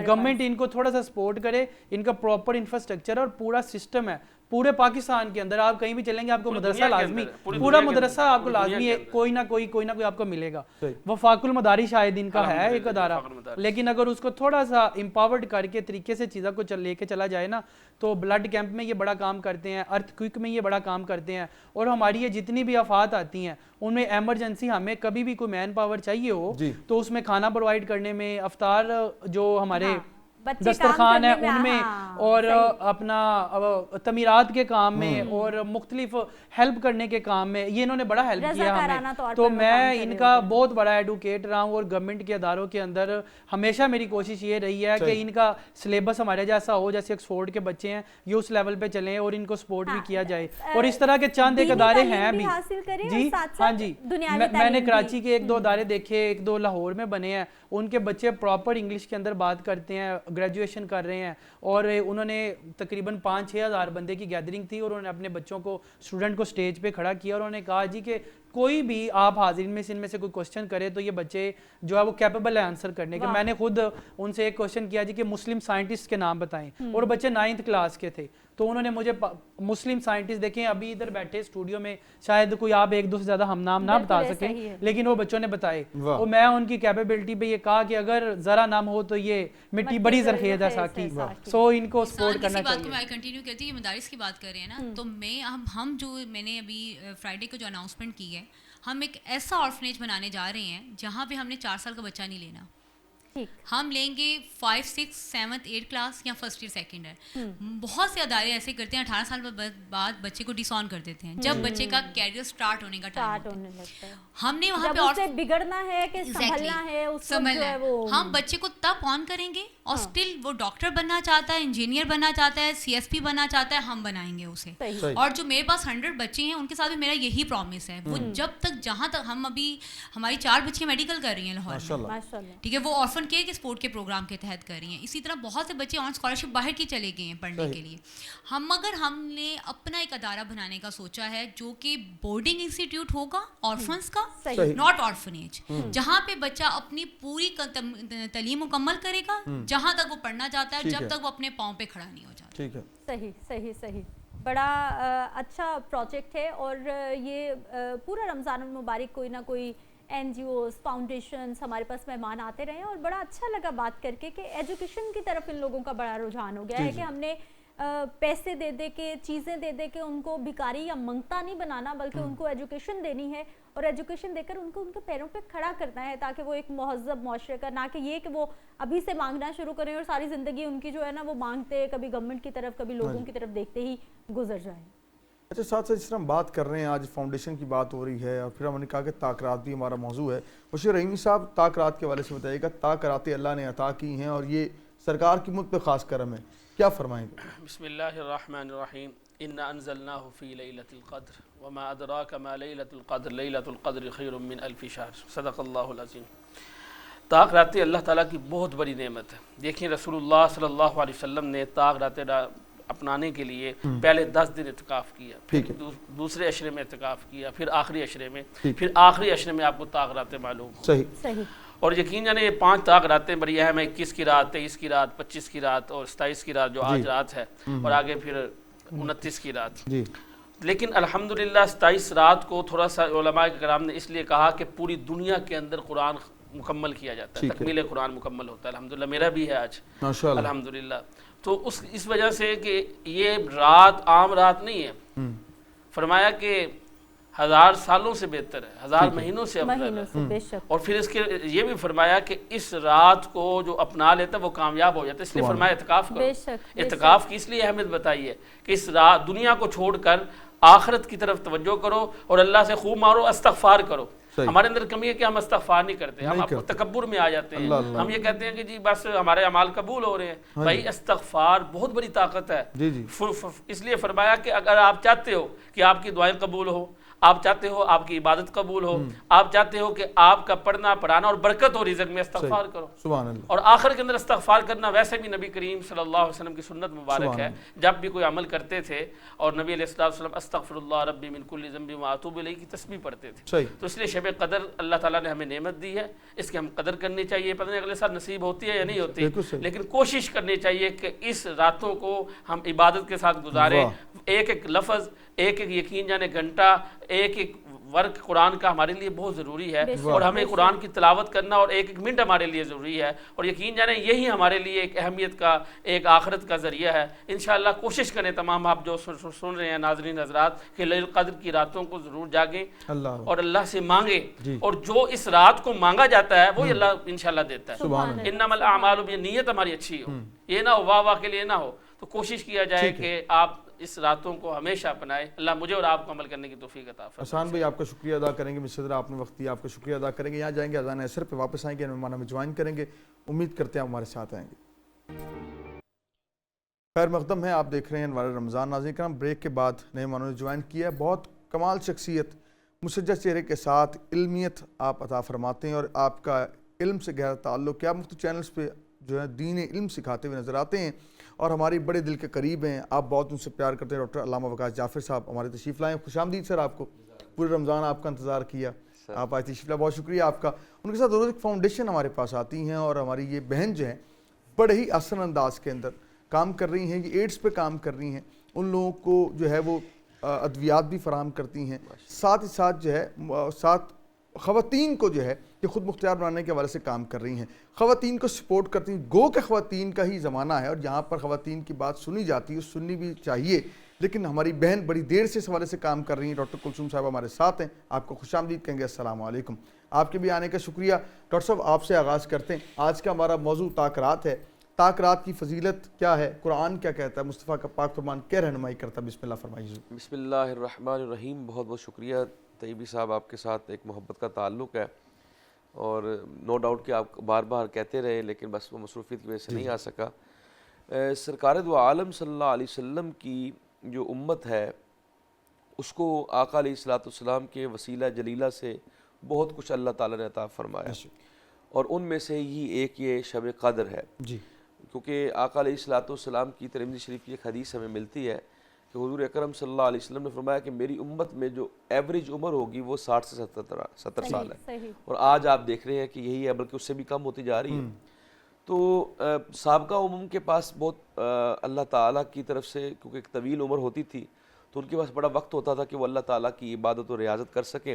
گورنمنٹ ان کو تھوڑا سا سپورٹ کرے, ان کا پراپر انفراسٹرکچر اور پورا سسٹم ہے پورے پاکستان کے اندر. آپ کہیں بھی چلیں گے آپ کو مدرسہ لازمی, پورا مدرسہ آپ کو لازمی ہے, کوئی نہ کوئی آپ کو ملے گا. وفاق المداری شاید ان کا ہے ایک ادارہ, لیکن اگر اس کو تھوڑا سا امپاورڈ کر کے طریقے سے چیزوں کو لے کے چلا جائے نا, تو بلڈ کیمپ میں یہ بڑا کام کرتے ہیں, ارتھ کوئک میں یہ بڑا کام کرتے ہیں. اور ہماری یہ جتنی بھی آفات آتی ہیں ان میں ایمرجنسی ہمیں کبھی بھی کوئی مین پاور چاہیے ہو تو اس میں کھانا پرووائڈ کرنے میں, افطار جو ہمارے دسترخوان ہے ان میں اور اپنا تعمیرات کے کام میں اور مختلف ہیلپ کرنے کے کام میں، یہ انہوں نے بڑا ہیلپ کیا ہمیں. تو میں ان کا بہت بڑا ایڈوکیٹ رہا ہوں اور گورنمنٹ کے اداروں کے اندر ہمیشہ میری کوشش یہ رہی ہے کہ ان کا سلیبس ہمارے جیسا ہو، جیسے آکسفورڈ کے بچے ہیں یہ اس لیول پہ چلیں اور ان کو سپورٹ بھی کیا جائے. اور اس طرح کے چند ایک ادارے ہیں بھی. جی ہاں جی، میں نے کراچی کے 1-2 ادارے دیکھے، 1-2 لاہور میں بنے ہیں. ان کے بچے پراپر انگلش کے اندر بات کرتے ہیں، گریجویشن کر رہے ہیں، اور انہوں نے تقریباً 5-6 ہزار بندے کی گیدرنگ تھی اور انہوں نے اپنے بچوں کو، اسٹوڈنٹ کو اسٹیج پہ کھڑا کیا اور انہوں نے کہا جی کہ کوئی بھی آپ حاضرین میں سے ان میں سے کوئی کوسچن کرے تو یہ بچے جو ہے وہ کیپیبل ہے آنسر کرنے کے. میں نے خود ان سے ایک کوسچن کیا جی کہ مسلم سائنٹسٹ کے نام بتائیں، اور بچے 9th کلاس کے تھے. تو انہوں نے مجھے مسلم سائنٹسٹ دیکھیں ابھی ادھر بیٹھے اسٹوڈیو میں، شاید کوئی آپ 1-2 سے زیادہ ہم نام نہ بتا سکیں، لیکن وہ بچوں نے بتائے. اور میں ان کی کیپیبلٹی پہ یہ کہا کہ اگر ذرا نام ہو تو یہ مٹی بڑی زرخیز ہے ساکی. سو ان کو سپورٹ کرنا چاہیے. بات کو میں کنٹینیو کرتی ہوں، مدارس کی بات کر رہے ہیں نا، تو ہم جو میں نے ابھی فرائیڈے کو جو اناؤنسمنٹ کی ہے، ہم ایک ایسا آرفنیج بنانے جا رہے ہیں جہاں پہ ہم نے 4 سال کا بچہ نہیں لینا. ہم لیں گے 5, 6, 7, 8 کلاس یا فرسٹ ایئر سیکنڈ ایئر. بہت سے ادارے ایسے کرتے ہیں 18 سال بعد بچے کو ڈس آن کر دیتے ہیں جب بچے کا کیریئر سٹارٹ ہونے کا ٹائم ہوتا ہے. ہم نے وہاں پہ اور بگڑنا ہے کہ سنبھلنا ہے، ہم بچے کو تب آن کریں گے اور اسٹل وہ ڈاکٹر بننا چاہتا ہے، انجینئر بننا چاہتا ہے، CSP بننا چاہتا ہے، ہم بنائیں گے اسے. اور جو میرے پاس 100 بچے ہیں ان کے ساتھ بھی میرا یہی پرومس ہے. وہ جب تک جہاں تک ہم ابھی ہماری 4 بچیاں میڈیکل کر رہی ہیں لاہور میں، ٹھیک ہے، وہ آرفن کیئر کے سپورٹ کے پروگرام کے تحت کر رہی ہیں. اسی طرح بہت سے بچے آن اسکالرشپ باہر کی چلے گئے ہیں پڑھنے کے لیے. ہم نے اپنا ایک ادارہ بنانے کا سوچا ہے جو کہ بورڈنگ انسٹیٹیوٹ ہوگا آرفنس کا، ناٹ آرفنیج، جہاں پہ بچہ اپنی پوری تعلیم مکمل کرے گا جہاں تک وہ پڑھنا چاہتا ہے، جب تک وہ اپنے پاؤں پہ کھڑا نہیں ہو جاتا. ٹھیک ہے، صحیح صحیح صحیح. بڑا اچھا پروجیکٹ ہے اور یہ پورا رمضان المبارک کوئی نہ کوئی NGOs فاؤنڈیشنز ہمارے پاس مہمان آتے رہے ہیں. اور بڑا اچھا لگا بات کر کے کہ ایجوکیشن کی طرف ان لوگوں کا بڑا رجحان ہو گیا ہے کہ ہم نے پیسے دے دے کے، چیزیں دے دے کے ان کو بھکاری یا منگتا نہیں بنانا، بلکہ ان کو ایجوکیشن دینی ہے اور ایجوکیشن دے کر ان کو ان کے پیروں پہ کھڑا کرنا ہے تاکہ وہ ایک مہذب معاشرے کا، نہ کہ یہ کہ وہ ابھی سے مانگنا شروع کریں اور ساری زندگی ان کی جو ہے نا وہ مانگتے، کبھی گورنمنٹ کی طرف کبھی لوگوں کی طرف دیکھتے ہی گزر جائیں. اچھا، ساتھ ساتھ جس طرح ہم بات کر رہے ہیں، آج فاؤنڈیشن کی بات ہو رہی ہے اور پھر ہم نے کہا کہ تاکرات بھی ہمارا موضوع ہے. بشیر رحیمی صاحب، تاکرات کے حوالے سے بتائیے گا. تاکراتیں اللہ نے عطا کی ہیں اور یہ سرکار کی ملک پہ خاص کرم ہے، کیا فرمائیں گے؟ بسم اللہ الرحمن الرحیم. انا انزلناه في ليلة القدر وما ادراك ما ليلة القدر ليلة القدر خير من 1000 شهر. صدق اللہ العظیم. تاکراتیں اللہ تعالیٰ کی بہت بڑی نعمت ہے. دیکھیں رسول اللہ صلی اللہ علیہ وسلم نے تاکراتیں اپنانے کے لیے پہلے 10 دن اعتکاف کیا، پھر دوسرے عشرے میں اعتکاف کیا، پھر آخری عشرے میں، پھر آخری عشرے میں آپ کو تاکراتیں معلوم ہوں. صحیح. اور یقیناً یہ 5 تاکراتیں بڑی اہم ہیں. 21 کی رات، 23 کی رات، 25 کی رات اور 27 کی رات جو آج رات ہے، اور آگے پھر 29 کی رات. لیکن الحمدللہ 27 رات کو تھوڑا سا علماء کرام نے اس لیے کہا کہ پوری دنیا کے اندر قرآن مکمل کیا جاتا ہے، تکمیل قرآن مکمل ہوتا ہے. الحمدللہ میرا بھی ہے آج الحمدللہ. تو اس وجہ سے کہ یہ رات عام رات نہیں ہے، فرمایا کہ 1000 سالوں سے بہتر ہے، 1000 مہینوں سے افضل ہے. اور پھر اس کے یہ بھی فرمایا کہ اس رات کو جو اپنا لیتا ہے وہ کامیاب ہو جاتا ہے. اس لیے فرمایا اعتکاف کرو. اعتکاف کی اس لیے اہمیت بتائی ہے کہ اس رات دنیا کو چھوڑ کر آخرت کی طرف توجہ کرو اور اللہ سے خوب مارو، استغفار کرو. ہمارے اندر کمی ہے کہ ہم استغفار نہیں کرتے، ہم تکبر میں آ جاتے ہیں. ہم یہ کہتے ہیں کہ جی بس ہمارے اعمال قبول ہو رہے ہیں. بھائی استغفار بہت بڑی طاقت ہے. اس لیے فرمایا کہ اگر آپ چاہتے ہو کہ آپ کی دعائیں قبول ہو، آپ چاہتے ہو آپ کی عبادت قبول ہو، آپ چاہتے ہو کہ آپ کا پڑھنا پڑھانا اور برکت ہو رزق میں، استغفار کرو. سبحان اللہ. اور آخر کے اندر استغفار کرنا ویسے بھی نبی کریم صلی اللہ علیہ وسلم کی سنت مبارک ہے. جب بھی کوئی عمل کرتے تھے اور نبی علیہ الصلوۃ والسلام استغفر اللہ ربی من کل ذنب واتوب الیہ کی تسبیح پڑھتے تھے. تو اس لیے شب قدر اللہ تعالیٰ نے ہمیں نعمت دی ہے، اس کی ہم قدر کرنی چاہیے. پتہ نہیں اگلے سال نصیب ہوتی ہے یا نہیں ہوتی، لیکن کوشش کرنی چاہیے کہ اس راتوں کو ہم عبادت کے ساتھ گزاریں. ایک ایک لفظ، ایک ایک یقین جانے گھنٹہ ایک ایک ورق قرآن کا ہمارے لیے بہت ضروری ہے، اور ہمیں قرآن کی تلاوت کرنا اور ایک ایک منٹ ہمارے لیے ضروری ہے، اور یقین جانے یہی ہمارے لیے ایک اہمیت کا، ایک آخرت کا ذریعہ ہے۔ انشاءاللہ کوشش کریں تمام آپ جو سن رہے ہیں ناظرین حضرات کہ لیلۃ القدر کی راتوں کو ضرور جاگیں اور اللہ سے مانگیں، اور جو اس رات کو مانگا جاتا ہے وہی اللہ انشاءاللہ دیتا ہے۔ انما الاعمال نیت ہماری اچھی ہو، یہ نہ ہو واہ واہ کے لیے نہ ہو، تو کوشش کیا جائے کہ آپ اس راتوں کو ہمیشہ اپنائیں۔ اللہ مجھے اور آپ کو عمل کرنے کی توفیق عطا فرمائے۔ احسان بھائی آپ کا شکریہ ادا کریں گے، مصر آپ نے وقت دیا، آپ کا شکریہ ادا کریں گے۔ یہاں جائیں گے اذان عصر پہ، واپس آئیں گے، مہمان ہمیں جوائن کریں گے، امید کرتے ہیں آپ ہمارے ساتھ آئیں گے۔ خیر مقدم ہے، آپ دیکھ رہے ہیں انوار رمضان۔ ناظرین کرام، بریک کے بعد نئے مہمانوں نے جوائن کیا ہے، بہت کمال شخصیت، مسجع چہرے کے ساتھ علمیت آپ عطا فرماتے ہیں، اور آپ کا علم سے گہرا تعلق ہے، آپ مختلف چینلز پہ جو ہے دین علم سکھاتے ہوئے نظر آتے ہیں اور ہماری بڑے دل کے قریب ہیں، آپ بہت ان سے پیار کرتے ہیں۔ ڈاکٹر علامہ وقاص جعفر صاحب ہمارے تشریف لائیں، خوش آمدید سر آپ کو، پورے رمضان آپ کا انتظار کیا، آپ آج تشریف لائے، بہت شکریہ آپ کا۔ ان کے ساتھ روز ایک فاؤنڈیشن ہمارے پاس آتی ہیں، اور ہماری یہ بہن جو ہیں بڑے ہی آسان انداز کے اندر کام کر رہی ہیں، یہ ایڈس پہ کام کر رہی ہیں، ان لوگوں کو جو ہے وہ ادویات بھی فراہم کرتی ہیں، ساتھ ہی ساتھ جو ہے ساتھ خواتین کو جو ہے یہ خود مختار بنانے کے حوالے سے کام کر رہی ہیں، خواتین کو سپورٹ کرتی ہیں۔ گو کہ خواتین کا ہی زمانہ ہے اور یہاں پر خواتین کی بات سنی جاتی ہے، سننی بھی چاہیے، لیکن ہماری بہن بڑی دیر سے اس حوالے سے کام کر رہی ہیں۔ ڈاکٹر کلثوم صاحب ہمارے ساتھ ہیں، آپ کو خوش آمدید کہیں گے، السلام علیکم، آپ کے بھی آنے کا شکریہ۔ ڈاکٹر صاحب آپ سے آغاز کرتے ہیں، آج کا ہمارا موضوع طاق ہے، طاق کی فضیلت کیا ہے، قرآن کیا کہتا ہے، مصطفیٰ کا پاک فرمان کیا رہنمائی کرتا ہے؟ بسم اللہ فرمائیے۔ بسم اللہ الرحمن الرحیم۔ بہت بہت شکریہ طیبی صاحب، آپ کے ساتھ ایک محبت کا تعلق ہے، اور نو ڈاؤٹ کہ آپ بار بار کہتے رہے لیکن بس وہ مصروفیت کی وجہ سے نہیں آ سکا۔ سرکار دو عالم صلی اللہ علیہ وسلم کی جو امت ہے اس کو آقا علیہ السلام کے وسیلہ جلیلہ سے بہت کچھ اللہ تعالیٰ نے عطا فرمایا، اور ان میں سے ہی ایک یہ شب قدر ہے، کیونکہ آقا علیہ السلام کی ترمذی شریف کی ایک حدیث ہمیں ملتی ہے کہ حضور اکرم صلی اللہ علیہ وسلم نے فرمایا کہ میری امت میں جو ایوریج عمر ہوگی وہ 60 سے 70 سال ہے، اور آج آپ دیکھ رہے ہیں کہ یہی ہے، بلکہ اس سے بھی کم ہوتی جا رہی ہے۔ تو سابقہ امم کے پاس بہت اللہ تعالیٰ کی طرف سے کیونکہ ایک طویل عمر ہوتی تھی تو ان کے پاس بڑا وقت ہوتا تھا کہ وہ اللہ تعالیٰ کی عبادت و ریاضت کر سکیں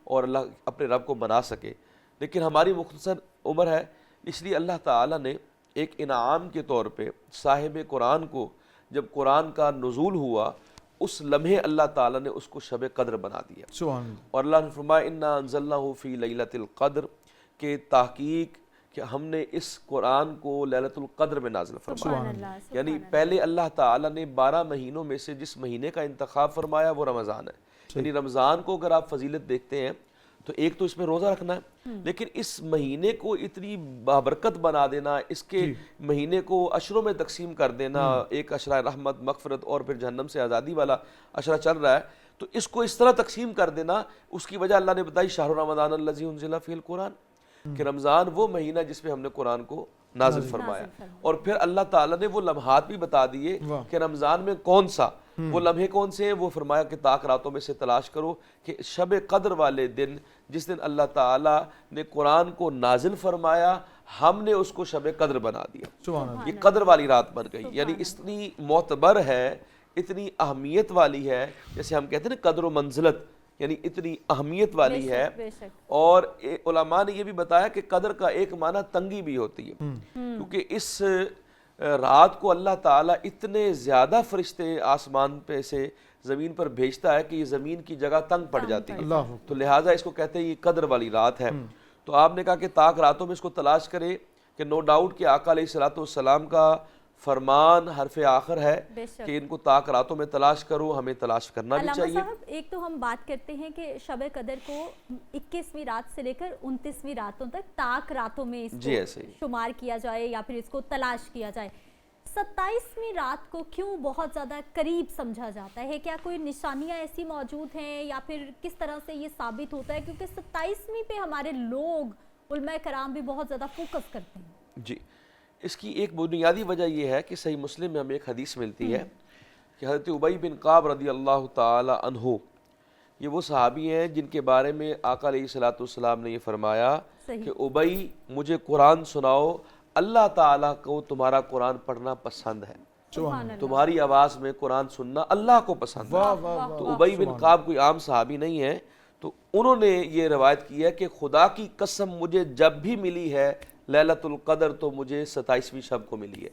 اور اللہ اپنے رب کو بنا سکے، لیکن ہماری مختصر عمر ہے، اس لیے اللہ تعالیٰ نے ایک انعام کے طور پہ صاحب قرآن کو جب قرآن کا نزول ہوا اس لمحے اللہ تعالیٰ نے اس کو شب قدر بنا دیا، اور اللہ نے فرمایا انا انزلناہ فی لیلۃ القدر، کہ تحقیق کہ ہم نے اس قرآن کو لیلۃ القدر میں نازل فرمایا، یعنی پہلے اللہ تعالیٰ نے 12 مہینوں میں سے جس مہینے کا انتخاب فرمایا وہ رمضان ہے، یعنی رمضان کو اگر آپ فضیلت دیکھتے ہیں تو ایک تو اس میں روزہ رکھنا ہے، لیکن اس مہینے کو اتنی بابرکت بنا دینا، اس کے مہینے کو عشروں میں تقسیم کر دینا، ایک عشرہ رحمت مغفرت اور پھر جہنم سے آزادی والا عشرہ چل رہا ہے، تو اس کو اس طرح تقسیم کر دینا، اس کی وجہ اللہ نے بتائی شہر رمضان الذی انزل فیہ القرآن، کہ رمضان وہ مہینہ جس میں ہم نے قرآن کو نازل فرمایا، اور پھر اللہ تعالیٰ نے وہ لمحات بھی بتا دیے کہ رمضان میں کون سا، وہ لمحے کون سے ہیں، وہ فرمایا کہ طاق راتوں میں سے تلاش کرو کہ شب قدر والے دن جس دن اللہ تعالیٰ نے قرآن کو نازل فرمایا ہم نے اس کو شب قدر بنا دیا، یہ قدر والی رات بن گئی، یعنی اتنی معتبر ہے، اتنی اہمیت والی ہے، جیسے ہم کہتے ہیں نا قدر و منزلت، یعنی اتنی اہمیت والی ہے، اور علماء نے یہ بھی بتایا کہ قدر کا ایک معنی تنگی بھی ہوتی ہے، کیونکہ اس رات کو اللہ تعالیٰ اتنے زیادہ فرشتے آسمان پہ سے زمین پر بھیجتا ہے کہ یہ زمین کی جگہ تنگ پڑ جاتی ہے، تو لہٰذا اس کو کہتے ہیں یہ قدر والی رات ہے۔ تو آپ نے کہا کہ طاق راتوں میں اس کو تلاش کرے، کہ نو ڈاؤٹ کہ آقا علیہ السلام کا فرمان حرف آخر ہے کہ ان کو طاق راتوں میں تلاش کرو، ہمیں تلاش کرنا بھی چاہیے۔ علامہ صاحب ایک تو ہم بات کرتے ہیں کہ شب قدر کو 21ویں رات سے لے کر 29ویں راتوں تک طاق راتوں میں اس کو شمار کیا جائے یا پھر اس کو تلاش کیا جائے، 27ویں رات کو کیوں بہت زیادہ قریب سمجھا جاتا ہے؟ کیا کوئی نشانیاں ایسی موجود ہیں یا پھر کس طرح سے یہ ثابت ہوتا ہے؟ کیونکہ 27ویں پہ ہمارے لوگ علماء کرام بھی بہت زیادہ فوکس کرتے ہیں۔ جی، اس کی ایک بنیادی وجہ یہ ہے کہ صحیح مسلم میں ہمیں ایک حدیث ملتی ہے کہ حضرت ابی بن کعب رضی اللہ تعالی عنہ، یہ وہ صحابی ہیں جن کے بارے میں آقا علیہ السلام نے یہ فرمایا کہ ابی مجھے قرآن سناؤ، اللہ تعالیٰ کو تمہارا قرآن پڑھنا پسند ہے، تمہاری آواز میں قرآن سننا اللہ کو پسند ہے. تو ابی بن کعب کوئی عام صحابی نہیں ہے, تو انہوں نے یہ روایت کی ہے کہ خدا کی قسم مجھے جب بھی ملی ہے لیلۃ القدر تو مجھے 27ویں شب کو ملی ہے.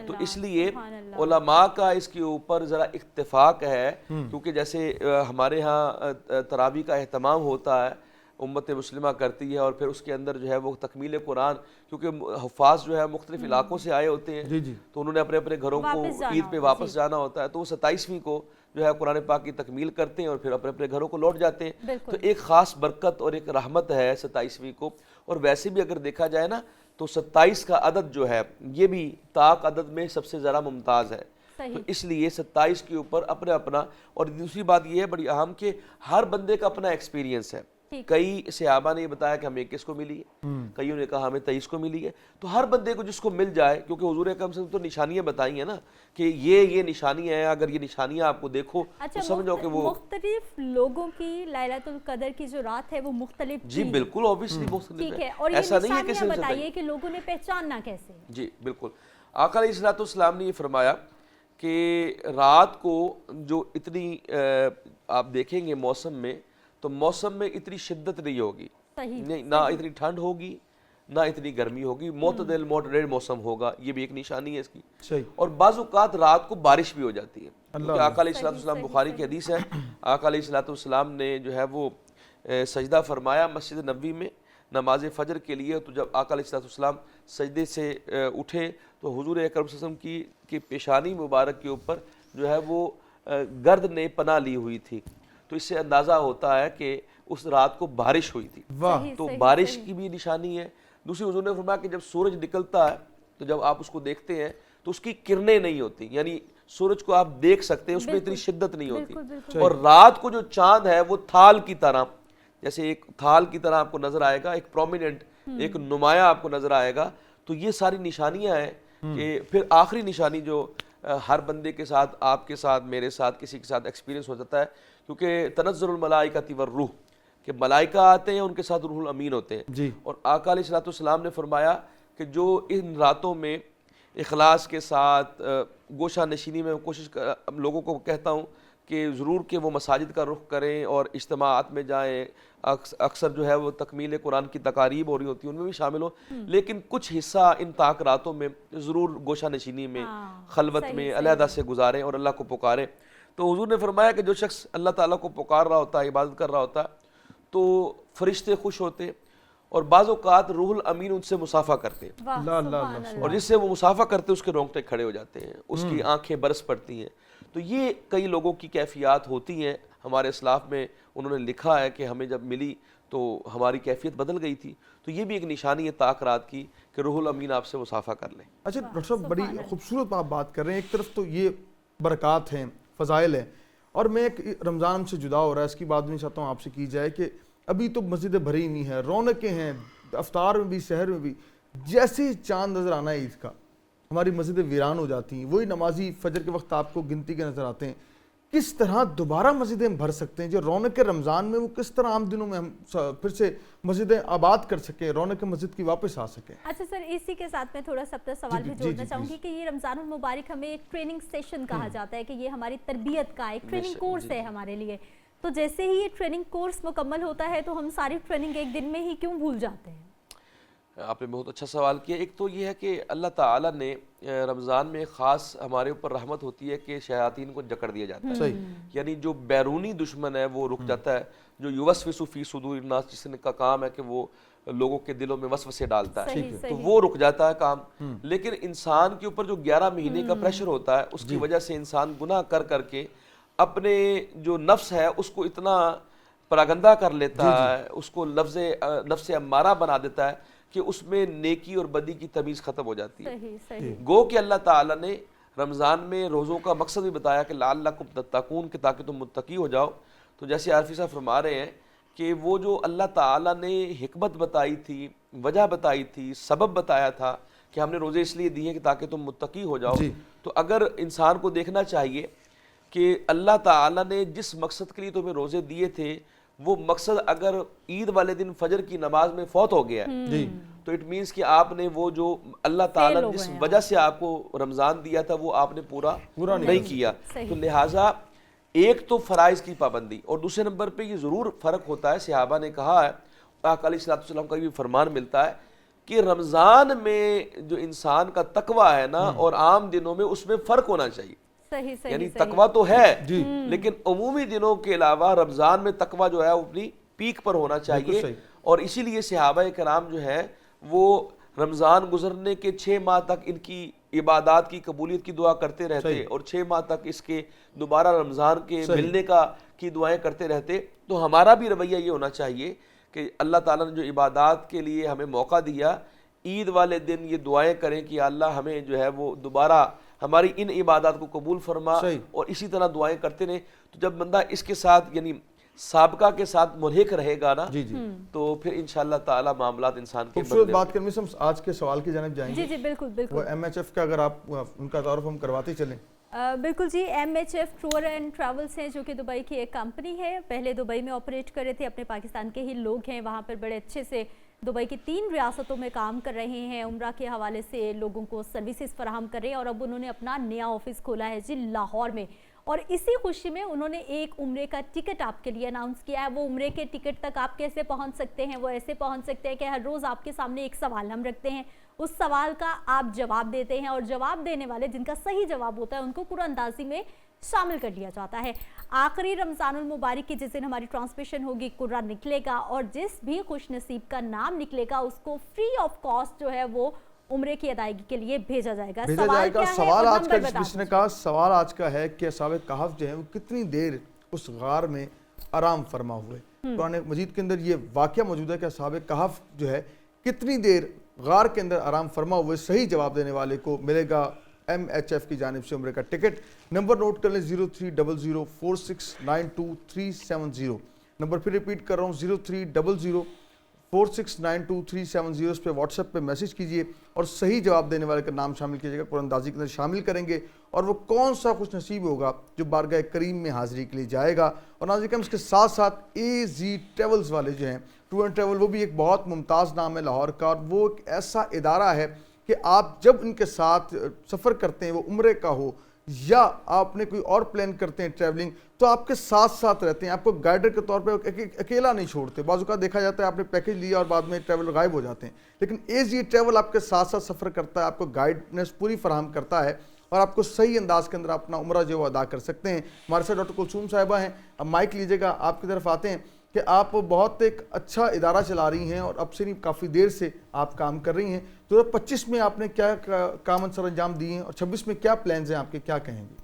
تو اس لیے علماء کا اس کے اوپر ذرا اتفاق ہے, کیونکہ جیسے ہمارے ہاں تراویح کا اہتمام ہوتا ہے, امت مسلمہ کرتی ہے, اور پھر اس کے اندر جو ہے وہ تکمیل قرآن, کیونکہ حفاظ جو ہے مختلف علاقوں سے آئے ہوتے ہیں, تو انہوں نے اپنے اپنے گھروں کو عید پہ واپس جانا ہوتا ہے, تو وہ 27ویں کو جو ہے قرآن پاک کی تکمیل کرتے ہیں اور پھر اپنے اپنے گھروں کو لوٹ جاتے ہیں. تو ایک خاص برکت اور ایک رحمت ہے 27ویں کو. اور ویسے بھی اگر دیکھا جائے نا تو 27 کا عدد جو ہے یہ بھی طاق عدد میں سب سے زیادہ ممتاز ہے. تو اس لیے 27 کے اوپر اپنا اپنا. اور دوسری بات یہ ہے بڑی اہم کہ ہر بندے کا اپنا ایکسپیرینس ہے. کئی صحابہ نے بتایا کہ ہمیں 21 کو ملی ہے, کئیوں نے کہا ہمیں 23 کو ملی ہے. تو ہر بندے کو جس کو مل جائے, کیونکہ حضور اکرم صلی اللہ علیہ وسلم تو نشانیاں بتائی ہیں نا کہ یہ نشانی ہے, اگر یہ نشانیاں آپ کو دیکھو تو سمجھو کہ وہ مختلف لوگوں کی لیلۃ القدر کی جو رات ہے وہ مختلف. جی بالکل اوبیسلی مختلف ہے, اور ایسا نہیں ہے کہ یہ بتائیے کہ لوگوں نے پہچاننا کیسے. جی بالکل. آقا علیہ الصلوۃ والسلام نے یہ فرمایا کہ رات کو جو اتنی آپ دیکھیں گے موسم میں, تو موسم میں اتنی شدت نہیں ہوگی, نہ اتنی ٹھنڈ ہوگی نہ اتنی گرمی ہوگی, معتدل ماڈریٹ موسم ہوگا. یہ بھی ایک نشانی ہے اس کی. اور بعض اوقات رات کو بارش بھی ہو جاتی ہے, کیونکہ آقا علیہ الصلوۃ والسلام, بخاری کی حدیث ہے, آقا علیہ الصلوۃ والسلام نے جو ہے وہ سجدہ فرمایا مسجد نبوی میں نماز فجر کے لیے. تو جب آقا علیہ الصلوۃ والسلام سجدے سے اٹھے تو حضور اکرم صلی اللہ علیہ وسلم کی پیشانی مبارک کے اوپر جو ہے وہ گرد نے پناہ لی ہوئی تھی. تو اس سے اندازہ ہوتا ہے کہ اس رات کو بارش ہوئی تھی. تو بارش کی بھی نشانی ہے. دوسری حضور نے فرمایا کہ جب سورج نکلتا ہے تو جب آپ اس کو دیکھتے ہیں تو اس کی کرنیں نہیں ہوتی, یعنی سورج کو آپ دیکھ سکتے ہیں, اس میں اتنی شدت نہیں ہوتی. اور رات کو جو چاند ہے وہ تھال کی طرح, جیسے ایک تھال کی طرح آپ کو نظر آئے گا, ایک پرومیننٹ, ایک نمایاں آپ کو نظر آئے گا. تو یہ ساری نشانیاں ہیں. کہ پھر آخری نشانی جو ہر بندے کے ساتھ, آپ کے ساتھ, میرے ساتھ, کسی کے ساتھ ایکسپیرینس ہو جاتا ہے, کیونکہ تنزل الملائکۃ والروح, کہ ملائکہ آتے ہیں ان کے ساتھ روح الامین ہوتے ہیں. اور آقا علیہ الصلوۃ والسلام نے فرمایا کہ جو ان راتوں میں اخلاص کے ساتھ گوشہ نشینی میں کوشش لوگوں کو کہتا ہوں کہ ضرور کہ وہ مساجد کا رخ کریں اور اجتماعات میں جائیں. اکثر جو ہے وہ تکمیل قرآن کی تقاریب ہو رہی ہوتی ہیں, ان میں بھی شامل ہو, لیکن کچھ حصہ ان طاق راتوں میں ضرور گوشہ نشینی میں, خلوت میں علیحدہ سے گزاریں اور اللہ کو پکاریں. تو حضور نے فرمایا کہ جو شخص اللہ تعالیٰ کو پکار رہا ہوتا ہے, عبادت کر رہا ہوتا ہے, تو فرشتے خوش ہوتے, اور بعض اوقات روح الامین ان سے مصافحہ کرتے, اور جس سے وہ مصافحہ کرتے اس کے رونگٹے کھڑے ہو جاتے ہیں, اس کی آنکھیں برس پڑتی ہیں. تو یہ کئی لوگوں کی کیفیات ہوتی ہیں. ہمارے اسلاف میں انہوں نے لکھا ہے کہ ہمیں جب ملی تو ہماری کیفیت بدل گئی تھی. تو یہ بھی ایک نشانی ہے طاق رات کی کہ روح الامین آپ سے مصافحہ کر لیں. اچھا ڈاکٹر صاحب, بڑی خوبصورت آپ بات کر رہے ہیں. ایک طرف تو یہ برکات ہیں, فضائل ہیں, اور میں ایک رمضان سے جدا ہو رہا ہے, اس کی بات میں چاہتا ہوں آپ سے کی جائے کہ ابھی تو مسجدیں بھری ہوئی ہیں, رونقیں ہیں, افطار میں بھی شہر میں بھی. جیسے چاند نظر آنا ہے عید کا, ہماری مسجدیں ویران ہو جاتی ہیں, وہی نمازی فجر کے وقت آپ کو گنتی کے نظر آتے ہیں. کس طرح دوبارہ مسجدیں بھر سکتے ہیں؟ جو رونق رمضان میں وہ کس طرح عام دنوں میں ہم پھر سے مسجدیں آباد کر سکیں, رونق مسجد کی واپس آ سکیں؟ اچھا سر, اسی کے ساتھ میں تھوڑا سا سوال بھی جوڑنا چاہوں گی کہ یہ رمضان المبارک ہمیں ایک ٹریننگ سیشن کہا جاتا ہے کہ یہ ہماری تربیت کا ایک ٹریننگ کورس ہے ہمارے لیے. تو جیسے ہی یہ ٹریننگ کورس مکمل ہوتا ہے تو ہم ساری ٹریننگ ایک دن میں ہی کیوں بھول جاتے ہیں؟ آپ نے بہت اچھا سوال کیا. ایک تو یہ ہے کہ اللہ تعالیٰ نے رمضان میں خاص ہمارے اوپر رحمت ہوتی ہے کہ شیاطین کو جکڑ دیا جاتا ہے, یعنی جو بیرونی دشمن ہے وہ رک جاتا ہے. جو یوسوس فی صدور الناس, جس کا کام ہے کہ وہ لوگوں کے دلوں میں وسوسے ڈالتا ہے, تو وہ رک جاتا ہے کام. لیکن انسان کے اوپر جو 11 مہینے کا پریشر ہوتا ہے, اس کی وجہ سے انسان گناہ کر کر کے اپنے جو نفس ہے اس کو اتنا پراگندہ کر لیتا ہے, اس کو نفس امارہ بنا دیتا ہے کہ اس میں نیکی اور بدی کی تمیز ختم ہو جاتی ہے. گو کہ اللہ تعالیٰ نے رمضان میں روزوں کا مقصد بھی بتایا کہ لعلکم تتقون, کہ تاکہ تم متقی ہو جاؤ. تو جیسے عارفی صاحب فرما رہے ہیں کہ وہ جو اللہ تعالیٰ نے حکمت بتائی تھی, وجہ بتائی تھی, سبب بتایا تھا کہ ہم نے روزے اس لیے دیے کہ تاکہ تم متقی ہو جاؤ. تو اگر انسان کو دیکھنا چاہیے کہ اللہ تعالیٰ نے جس مقصد کے لیے تمہیں روزے دیے تھے, وہ مقصد اگر عید والے دن فجر کی نماز میں فوت ہو گیا ہے تو اٹ مینس کہ آپ نے وہ جو اللہ تعالیٰ نے جس وجہ سے آپ کو رمضان دیا تھا وہ آپ نے پورا نہیں کیا. تو لہٰذا ایک تو فرائض کی پابندی, اور دوسرے نمبر پہ یہ ضرور فرق ہوتا ہے, صحابہ نے کہا ہے, آقا علیہ الصلوۃ والسلام کا بھی فرمان ملتا ہے کہ رمضان میں جو انسان کا تقویٰ ہے نا اور عام دنوں میں اس میں فرق ہونا چاہیے. یعنی تقویٰ تو ہے لیکن عمومی دنوں کے علاوہ رمضان میں تقویٰ جو ہے وہ اپنی پیک پر ہونا چاہیے. اور اسی لیے صحابہ کرام جو ہیں وہ رمضان گزرنے کے 6 ماہ تک ان کی عبادات کی قبولیت کی دعا کرتے رہتے اور 6 ماہ تک اس کے دوبارہ رمضان کے ملنے کی دعائیں کرتے رہتے. تو ہمارا بھی رویہ یہ ہونا چاہیے کہ اللہ تعالیٰ نے جو عبادات کے لیے ہمیں موقع دیا, عید والے دن یہ دعائیں کریں کہ اللہ ہمیں جو ہے وہ دوبارہ ہماری ان عبادات کو قبول فرما, اور اسی طرح دعائیں کرتے رہیں. تو جب بندہ اس کے ساتھ یعنی سابقہ کے ساتھ ملحق رہے گا نا تو پھر انشاءاللہ تعالی معاملات انسان کے خوبصورت بات کرنے سے ہم آج کے سوال کی جانب جائیں گے. جی بالکل بالکل. وہ MHF کا اگر آپ ان کا تعارف ہم کرواتے چلیں. بالکل جی, MHF ٹور اینڈ ٹریولز ہیں جو کہ دبئی کی ایک کمپنی ہے. پہلے دبئی میں آپریٹ کر رہے تھے, اپنے پاکستان کے ہی لوگ ہیں وہاں پر, بڑے اچھے سے دبئی کی 3 ریاستوں میں کام کر رہے ہیں, عمرہ کے حوالے سے لوگوں کو سروسز فراہم کر رہے ہیں. اور اب انہوں نے اپنا نیا آفس کھولا ہے جی لاہور میں, اور اسی خوشی میں انہوں نے ایک عمرے کا ٹکٹ آپ کے لیے اناؤنس کیا ہے. وہ عمرے کے ٹکٹ تک آپ کیسے پہنچ سکتے ہیں؟ وہ ایسے پہنچ سکتے ہیں کہ ہر روز آپ کے سامنے ایک سوال ہم رکھتے ہیں, اس سوال کا آپ جواب دیتے ہیں, اور جواب دینے والے جن کا صحیح جواب ہوتا ہے ان کو قرعہ اندازی میں شامل کر لیا جاتا ہے. آخری رمضان المبارک کی جس دن ہماری ٹرانسمیشن ہوگی قرعہ نکلے گا, اور جس بھی خوش نصیب کا نام نکلے گا اس کو فری آف کاسٹ جو ہے وہ عمرے کی ادائیگی کے لیے بھیجا جائے گا. سوال آج کا جس نے کہا, سوال آج کا ہے کہ اصحاب کہف جو ہیں وہ کتنی دیر اس غار میں آرام فرما ہوئے. قرآن مجید کے اندر یہ واقعہ موجود ہے کہ اصحاب کہف جو ہے کتنی دیر غار کے اندر آرام فرما ہوئے. صحیح جواب دینے والے کو ملے گا MHF کی جانب سے عمرے کا ٹکٹ. نمبر نوٹ کر لیں 0300469230. نمبر پھر ریپیٹ کر رہا ہوں 0300469230. اس پہ واٹس ایپ پہ میسج کیجئے اور صحیح جواب دینے والے کا نام شامل کیجیے گا. قرآن اندازی کے اندر شامل کریں گے, اور وہ کون سا خوش نصیب ہوگا جو بارگاہ کریم میں حاضری کے لیے جائے گا. اور ناظرین اس کے ساتھ ساتھ AZ ٹریولز والے جو ہیں, ٹور اینڈ ٹریول, وہ بھی ایک بہت ممتاز نام ہے لاہور کا, اور وہ ایک ایسا ادارہ ہے کہ آپ جب ان کے ساتھ سفر کرتے ہیں, وہ عمرے کا ہو یا آپ نے کوئی اور پلان کرتے ہیں ٹریولنگ, تو آپ کے ساتھ ساتھ رہتے ہیں, آپ کو گائیڈر کے طور پہ اکیلا نہیں چھوڑتے. بعض اوقات دیکھا جاتا ہے آپ نے پیکیج لیا اور بعد میں ٹریول غائب ہو جاتے ہیں, لیکن AZ ٹریول آپ کے ساتھ ساتھ سفر کرتا ہے, آپ کو گائیڈنس پوری فراہم کرتا ہے, اور آپ کو صحیح انداز کے اندر اپنا عمرہ جو ادا کر سکتے ہیں. ہمارے ساتھ ڈاکٹر کلثوم صاحبہ ہیں, اب مائک لیجیے گا, آپ کی طرف آتے ہیں کہ آپ بہت ایک اچھا ادارہ چلا رہی ہیں اور اب سے نہیں کافی دیر سے آپ کام کر رہی ہیں. 2025 میں آپ نے کیا کام سر انجام دیے ہیں اور 26 میں کیا پلانز ہیں آپ کے, کیا کہیں گے؟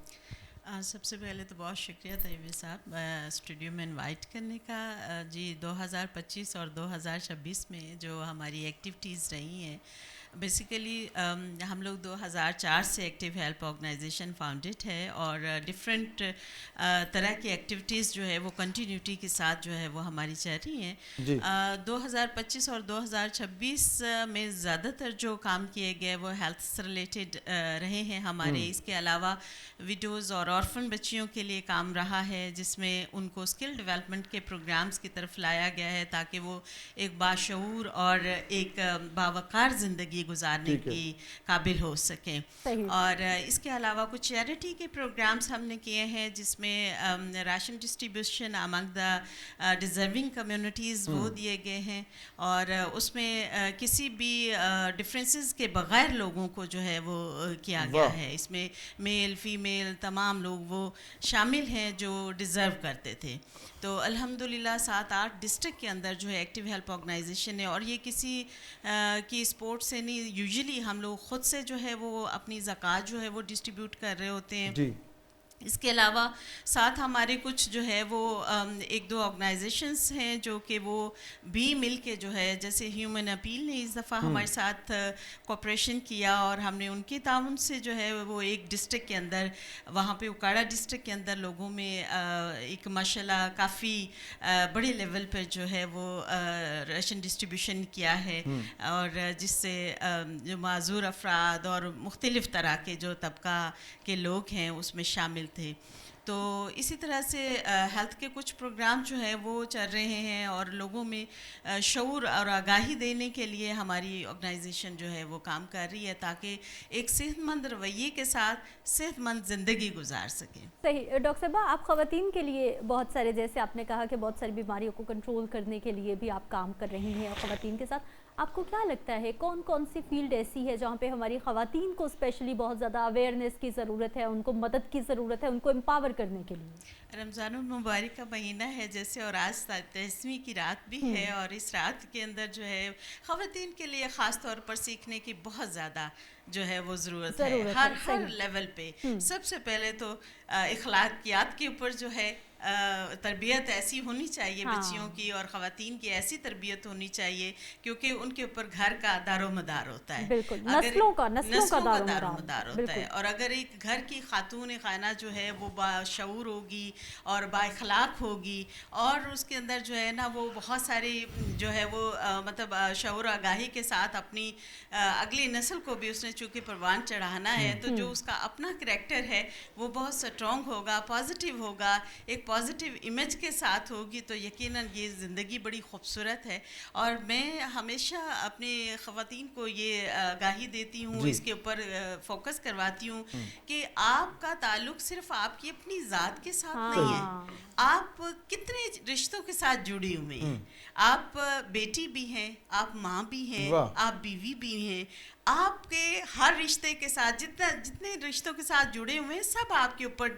سب سے پہلے تو بہت شکریہ طیب صاحب اسٹوڈیو میں انوائٹ کرنے کا. جی 2025 اور 2026 میں جو ہماری ایکٹیویٹیز رہی ہیں, بیسیکلی ہم لوگ 2004 سے ایکٹیو ہیلپ آرگنائزیشن فاؤنڈیڈ ہے, اور ڈفرینٹ طرح کی ایکٹیویٹیز جو ہے وہ کنٹینیوٹی کے ساتھ جو ہے وہ ہماری چل رہی ہیں. 2025 اور 2026 میں زیادہ تر جو کام کیے گئے وہ ہیلتھ سے ریلیٹڈ رہے ہیں ہمارے. اس کے علاوہ ویڈوز اور آرفن بچیوں کے لیے کام رہا ہے, جس میں ان کو اسکل ڈیولپمنٹ کے پروگرامز کی طرف لایا گیا ہے تاکہ وہ ایک باشعور اور ایک باوقار زندگی گزارنے کی قابل ہو سکیں. اور اس کے علاوہ کچھ چیریٹی کے پروگرامز ہم نے کیے ہیں, جس میں راشن ڈسٹریبیوشن امنگ دا ڈیزرونگ کمیونٹیز وہ دیے گئے ہیں, اور اس میں کسی بھی ڈفرینسز کے بغیر لوگوں کو جو ہے وہ کیا گیا ہے. اس میں میل فیمیل تمام لوگ وہ شامل ہیں جو ڈیزرو کرتے تھے. تو الحمدللہ 7-8 ڈسٹرکٹ کے اندر جو ہے ایکٹیو ہیلپ آرگنائزیشن ہے, اور یہ کسی کی سپورٹ سے نہیں, یوزلی ہم لوگ خود سے جو ہے وہ اپنی زکوٰۃ جو ہے وہ ڈسٹریبیوٹ کر رہے ہوتے ہیں. اس کے علاوہ ساتھ ہمارے کچھ جو ہے وہ 1-2 آرگنائزیشنز ہیں جو کہ وہ بھی مل کے جو ہے, جیسے ہیومن اپیل نے اس دفعہ ہمارے ساتھ کوپریشن کیا, اور ہم نے ان کے تعاون سے جو ہے وہ ایک ڈسٹرکٹ کے اندر, وہاں پہ اکاڑا ڈسٹرکٹ کے اندر لوگوں میں ایک ماشاءاللہ کافی بڑے لیول پر جو ہے وہ راشن ڈسٹریبیوشن کیا ہے, اور جس سے جو معذور افراد اور مختلف طرح کے جو طبقہ کے لوگ ہیں اس میں شامل تھے. تو اسی طرح سے ہیلتھ کے کچھ پروگرام جو ہیں وہ چل رہے ہیں اور لوگوں میں شعور اور آگاہی دینے کے لیے ہماری آرگنائزیشن جو ہے وہ کام کر رہی ہے تاکہ ایک صحت مند رویے کے ساتھ صحت مند زندگی گزار سکیں. صحیح. ڈاکٹر صاحبہ آپ خواتین کے لیے بہت سارے، جیسے آپ نے کہا کہ بہت ساری بیماریوں کو کنٹرول کرنے کے لیے بھی آپ کام کر رہی ہیں خواتین کے ساتھ، آپ کو کیا لگتا ہے کون کون سی فیلڈ ایسی ہے جہاں پہ ہماری خواتین کو اسپیشلی بہت زیادہ اویئرنیس کی ضرورت ہے، ان کو مدد کی ضرورت ہے، ان کو امپاور کرنے کے لیے؟ رمضان المبارک کا مہینہ ہے جیسے، اور آج 23ویں کی رات بھی ہے، اور اس رات کے اندر جو ہے خواتین کے لیے خاص طور پر سیکھنے کی بہت زیادہ جو ہے وہ ضرورت ہے ہر لیول پہ. سب سے پہلے تو اخلاقیات کے اوپر جو ہے تربیت ایسی ہونی چاہیے بچیوں کی، اور خواتین کی ایسی تربیت ہونی چاہیے کیونکہ ان کے اوپر گھر کا دار و مدار ہوتا ہے، نسلوں کا دار و مدار ہوتا ہے. اور اگر ایک گھر کی خاتون خانہ جو ہے وہ باشعور ہوگی اور با اخلاق ہوگی، اور اس کے اندر جو ہے نا وہ بہت ساری جو ہے وہ مطلب شعور آگاہی کے ساتھ اپنی اگلی نسل کو بھی اس نے چونکہ پروان چڑھانا ہے، تو جو اس کا اپنا کریکٹر ہے وہ بہت اسٹرانگ ہوگا، پازیٹیو ہوگا، ایک پازیٹیو امیج کے ساتھ ہوگی، تو یقیناً یہ زندگی بڑی خوبصورت ہے. اور میں ہمیشہ اپنے خواتین کو یہ آگاہی دیتی ہوں، اس کے اوپر فوکس کرواتی ہوں کہ آپ کا تعلق صرف آپ کی اپنی ذات کے ساتھ نہیں ہے، آپ کتنے رشتوں کے ساتھ جڑی ہوئی ہیں. آپ بیٹی بھی ہیں، آپ ماں بھی ہیں، آپ بیوی بھی ہیں. آپ کے ہر رشتے کے ساتھ جتنے رشتوں کے ساتھ جڑے ہوئے ہیں، سب آپ کے اوپر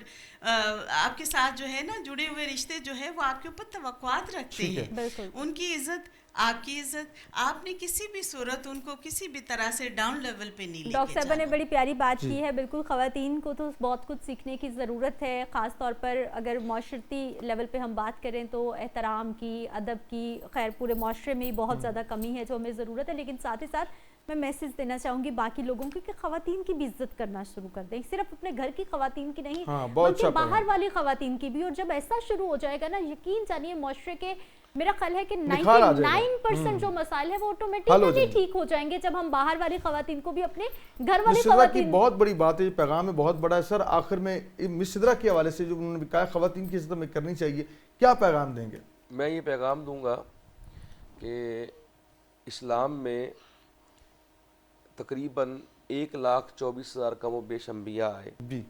آپ کے ساتھ جو ہے نا جڑے ہوئے رشتے جو ہے وہ آپ کے اوپر توقعات رکھتے ہیں. ان کی عزت، آپ کی عزت، آپ نے کسی بھی صورت ان کو کسی بھی طرح سے ڈاؤن لیول پہ نہیں لے کے جانا. ڈاکٹر صاحبہ نے بڑی پیاری بات کی ہے. بالکل خواتین کو تو بہت کچھ سیکھنے کی ضرورت ہے، خاص طور پر اگر معاشرتی لیول پہ ہم بات کریں تو احترام کی، ادب کی، خیر پورے معاشرے میں بہت زیادہ کمی ہے جو ہمیں ضرورت ہے. لیکن ساتھ ہی ساتھ میں میسیج دینا چاہوں گی باقی لوگوں کی کہ خواتین کی بھی عزت کرنا شروع کر دیں، صرف اپنے گھر کی خواتین کی نہیں بلکہ باہر والی خواتین کی بھی. اور جب ایسا شروع ہو جائے گا نا، یقین جانیے معاشرے کے میرا خیال ہے کہ 99% جو مسائل ہیں وہ آٹومیٹکلی ٹھیک ہو جائیں گے جب ہم باہر والی خواتین کو بھی اپنے گھر والی خواتین کی. بہت بڑی بات ہے، پیغام ہے بہت بڑا ہے. سر آخر میں مس سدرا کے حوالے سے جو انہوں نے کہا خواتین کی عزت ہمیں کرنی چاہیے، کیا پیغام دیں گے؟ میں یہ پیغام دوں گا کہ اسلام میں تقریباً 1,24,000 کم و بیش انبیاء آئے،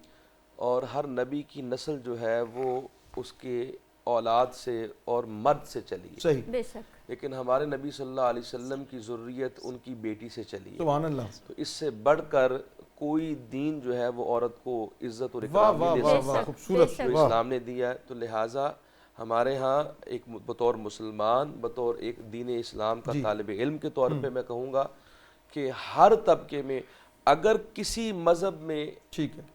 اور ہر نبی کی نسل جو ہے وہ اس کے اولاد سے اور مرد سے چلی ہے. صحیح. بے شک. لیکن ہمارے نبی صلی اللہ علیہ وسلم کی ذریت ان کی بیٹی سے چلی ہے. سبحان اللہ. تو اس سے بڑھ کر کوئی دین جو ہے وہ عورت کو عزت اور اکرام نہیں دے سکتا خوبصورت جو اسلام نے دیا ہے. تو لہٰذا ہمارے ہاں ایک بطور مسلمان، بطور ایک دین اسلام کا طالب علم کے طور پہ میں کہوں گا کہ ہر طبقے میں اگر کسی مذہب میں،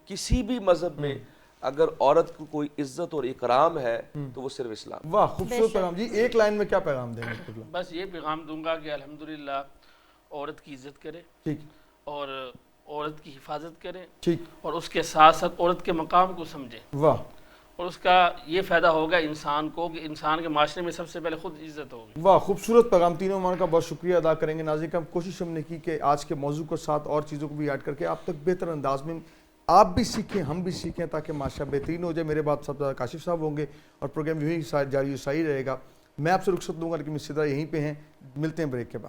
کسی بھی مذہب میں اگر عورت کو کوئی عزت اور اکرام ہے تو وہ صرف اسلام. واہ خوبصورت پیغام. جی ایک لائن میں کیا پیغام دیں گے؟ بس یہ پیغام دوں گا کہ الحمدللہ عورت کی عزت کرے، اور عورت کی حفاظت کریں، اور اس کے ساتھ ساتھ عورت کے مقام کو سمجھیں. واہ. اور اس کا یہ فائدہ ہوگا انسان کو کہ انسان کے معاشرے میں سب سے پہلے خود عزت ہوگی. واہ خوبصورت پیغام. تینوں مہمان کا بہت شکریہ ادا کریں گے. ناظرین ہم کوشش ہم نے کی کہ آج کے موضوع کو ساتھ اور چیزوں کو بھی ایڈ کر کے آپ تک بہتر انداز میں آپ بھی سیکھیں، ہم بھی سیکھیں، تاکہ معاشرہ بہترین ہو جائے. میرے بعد سب زیادہ کاشف صاحب ہوں گے اور پروگرام یوں ہی جاری و ساری رہے گا. میں آپ سے رخصت دوں گا لیکن مس سدرا یہیں پہ ہیں. ملتے ہیں بریک کے بعد.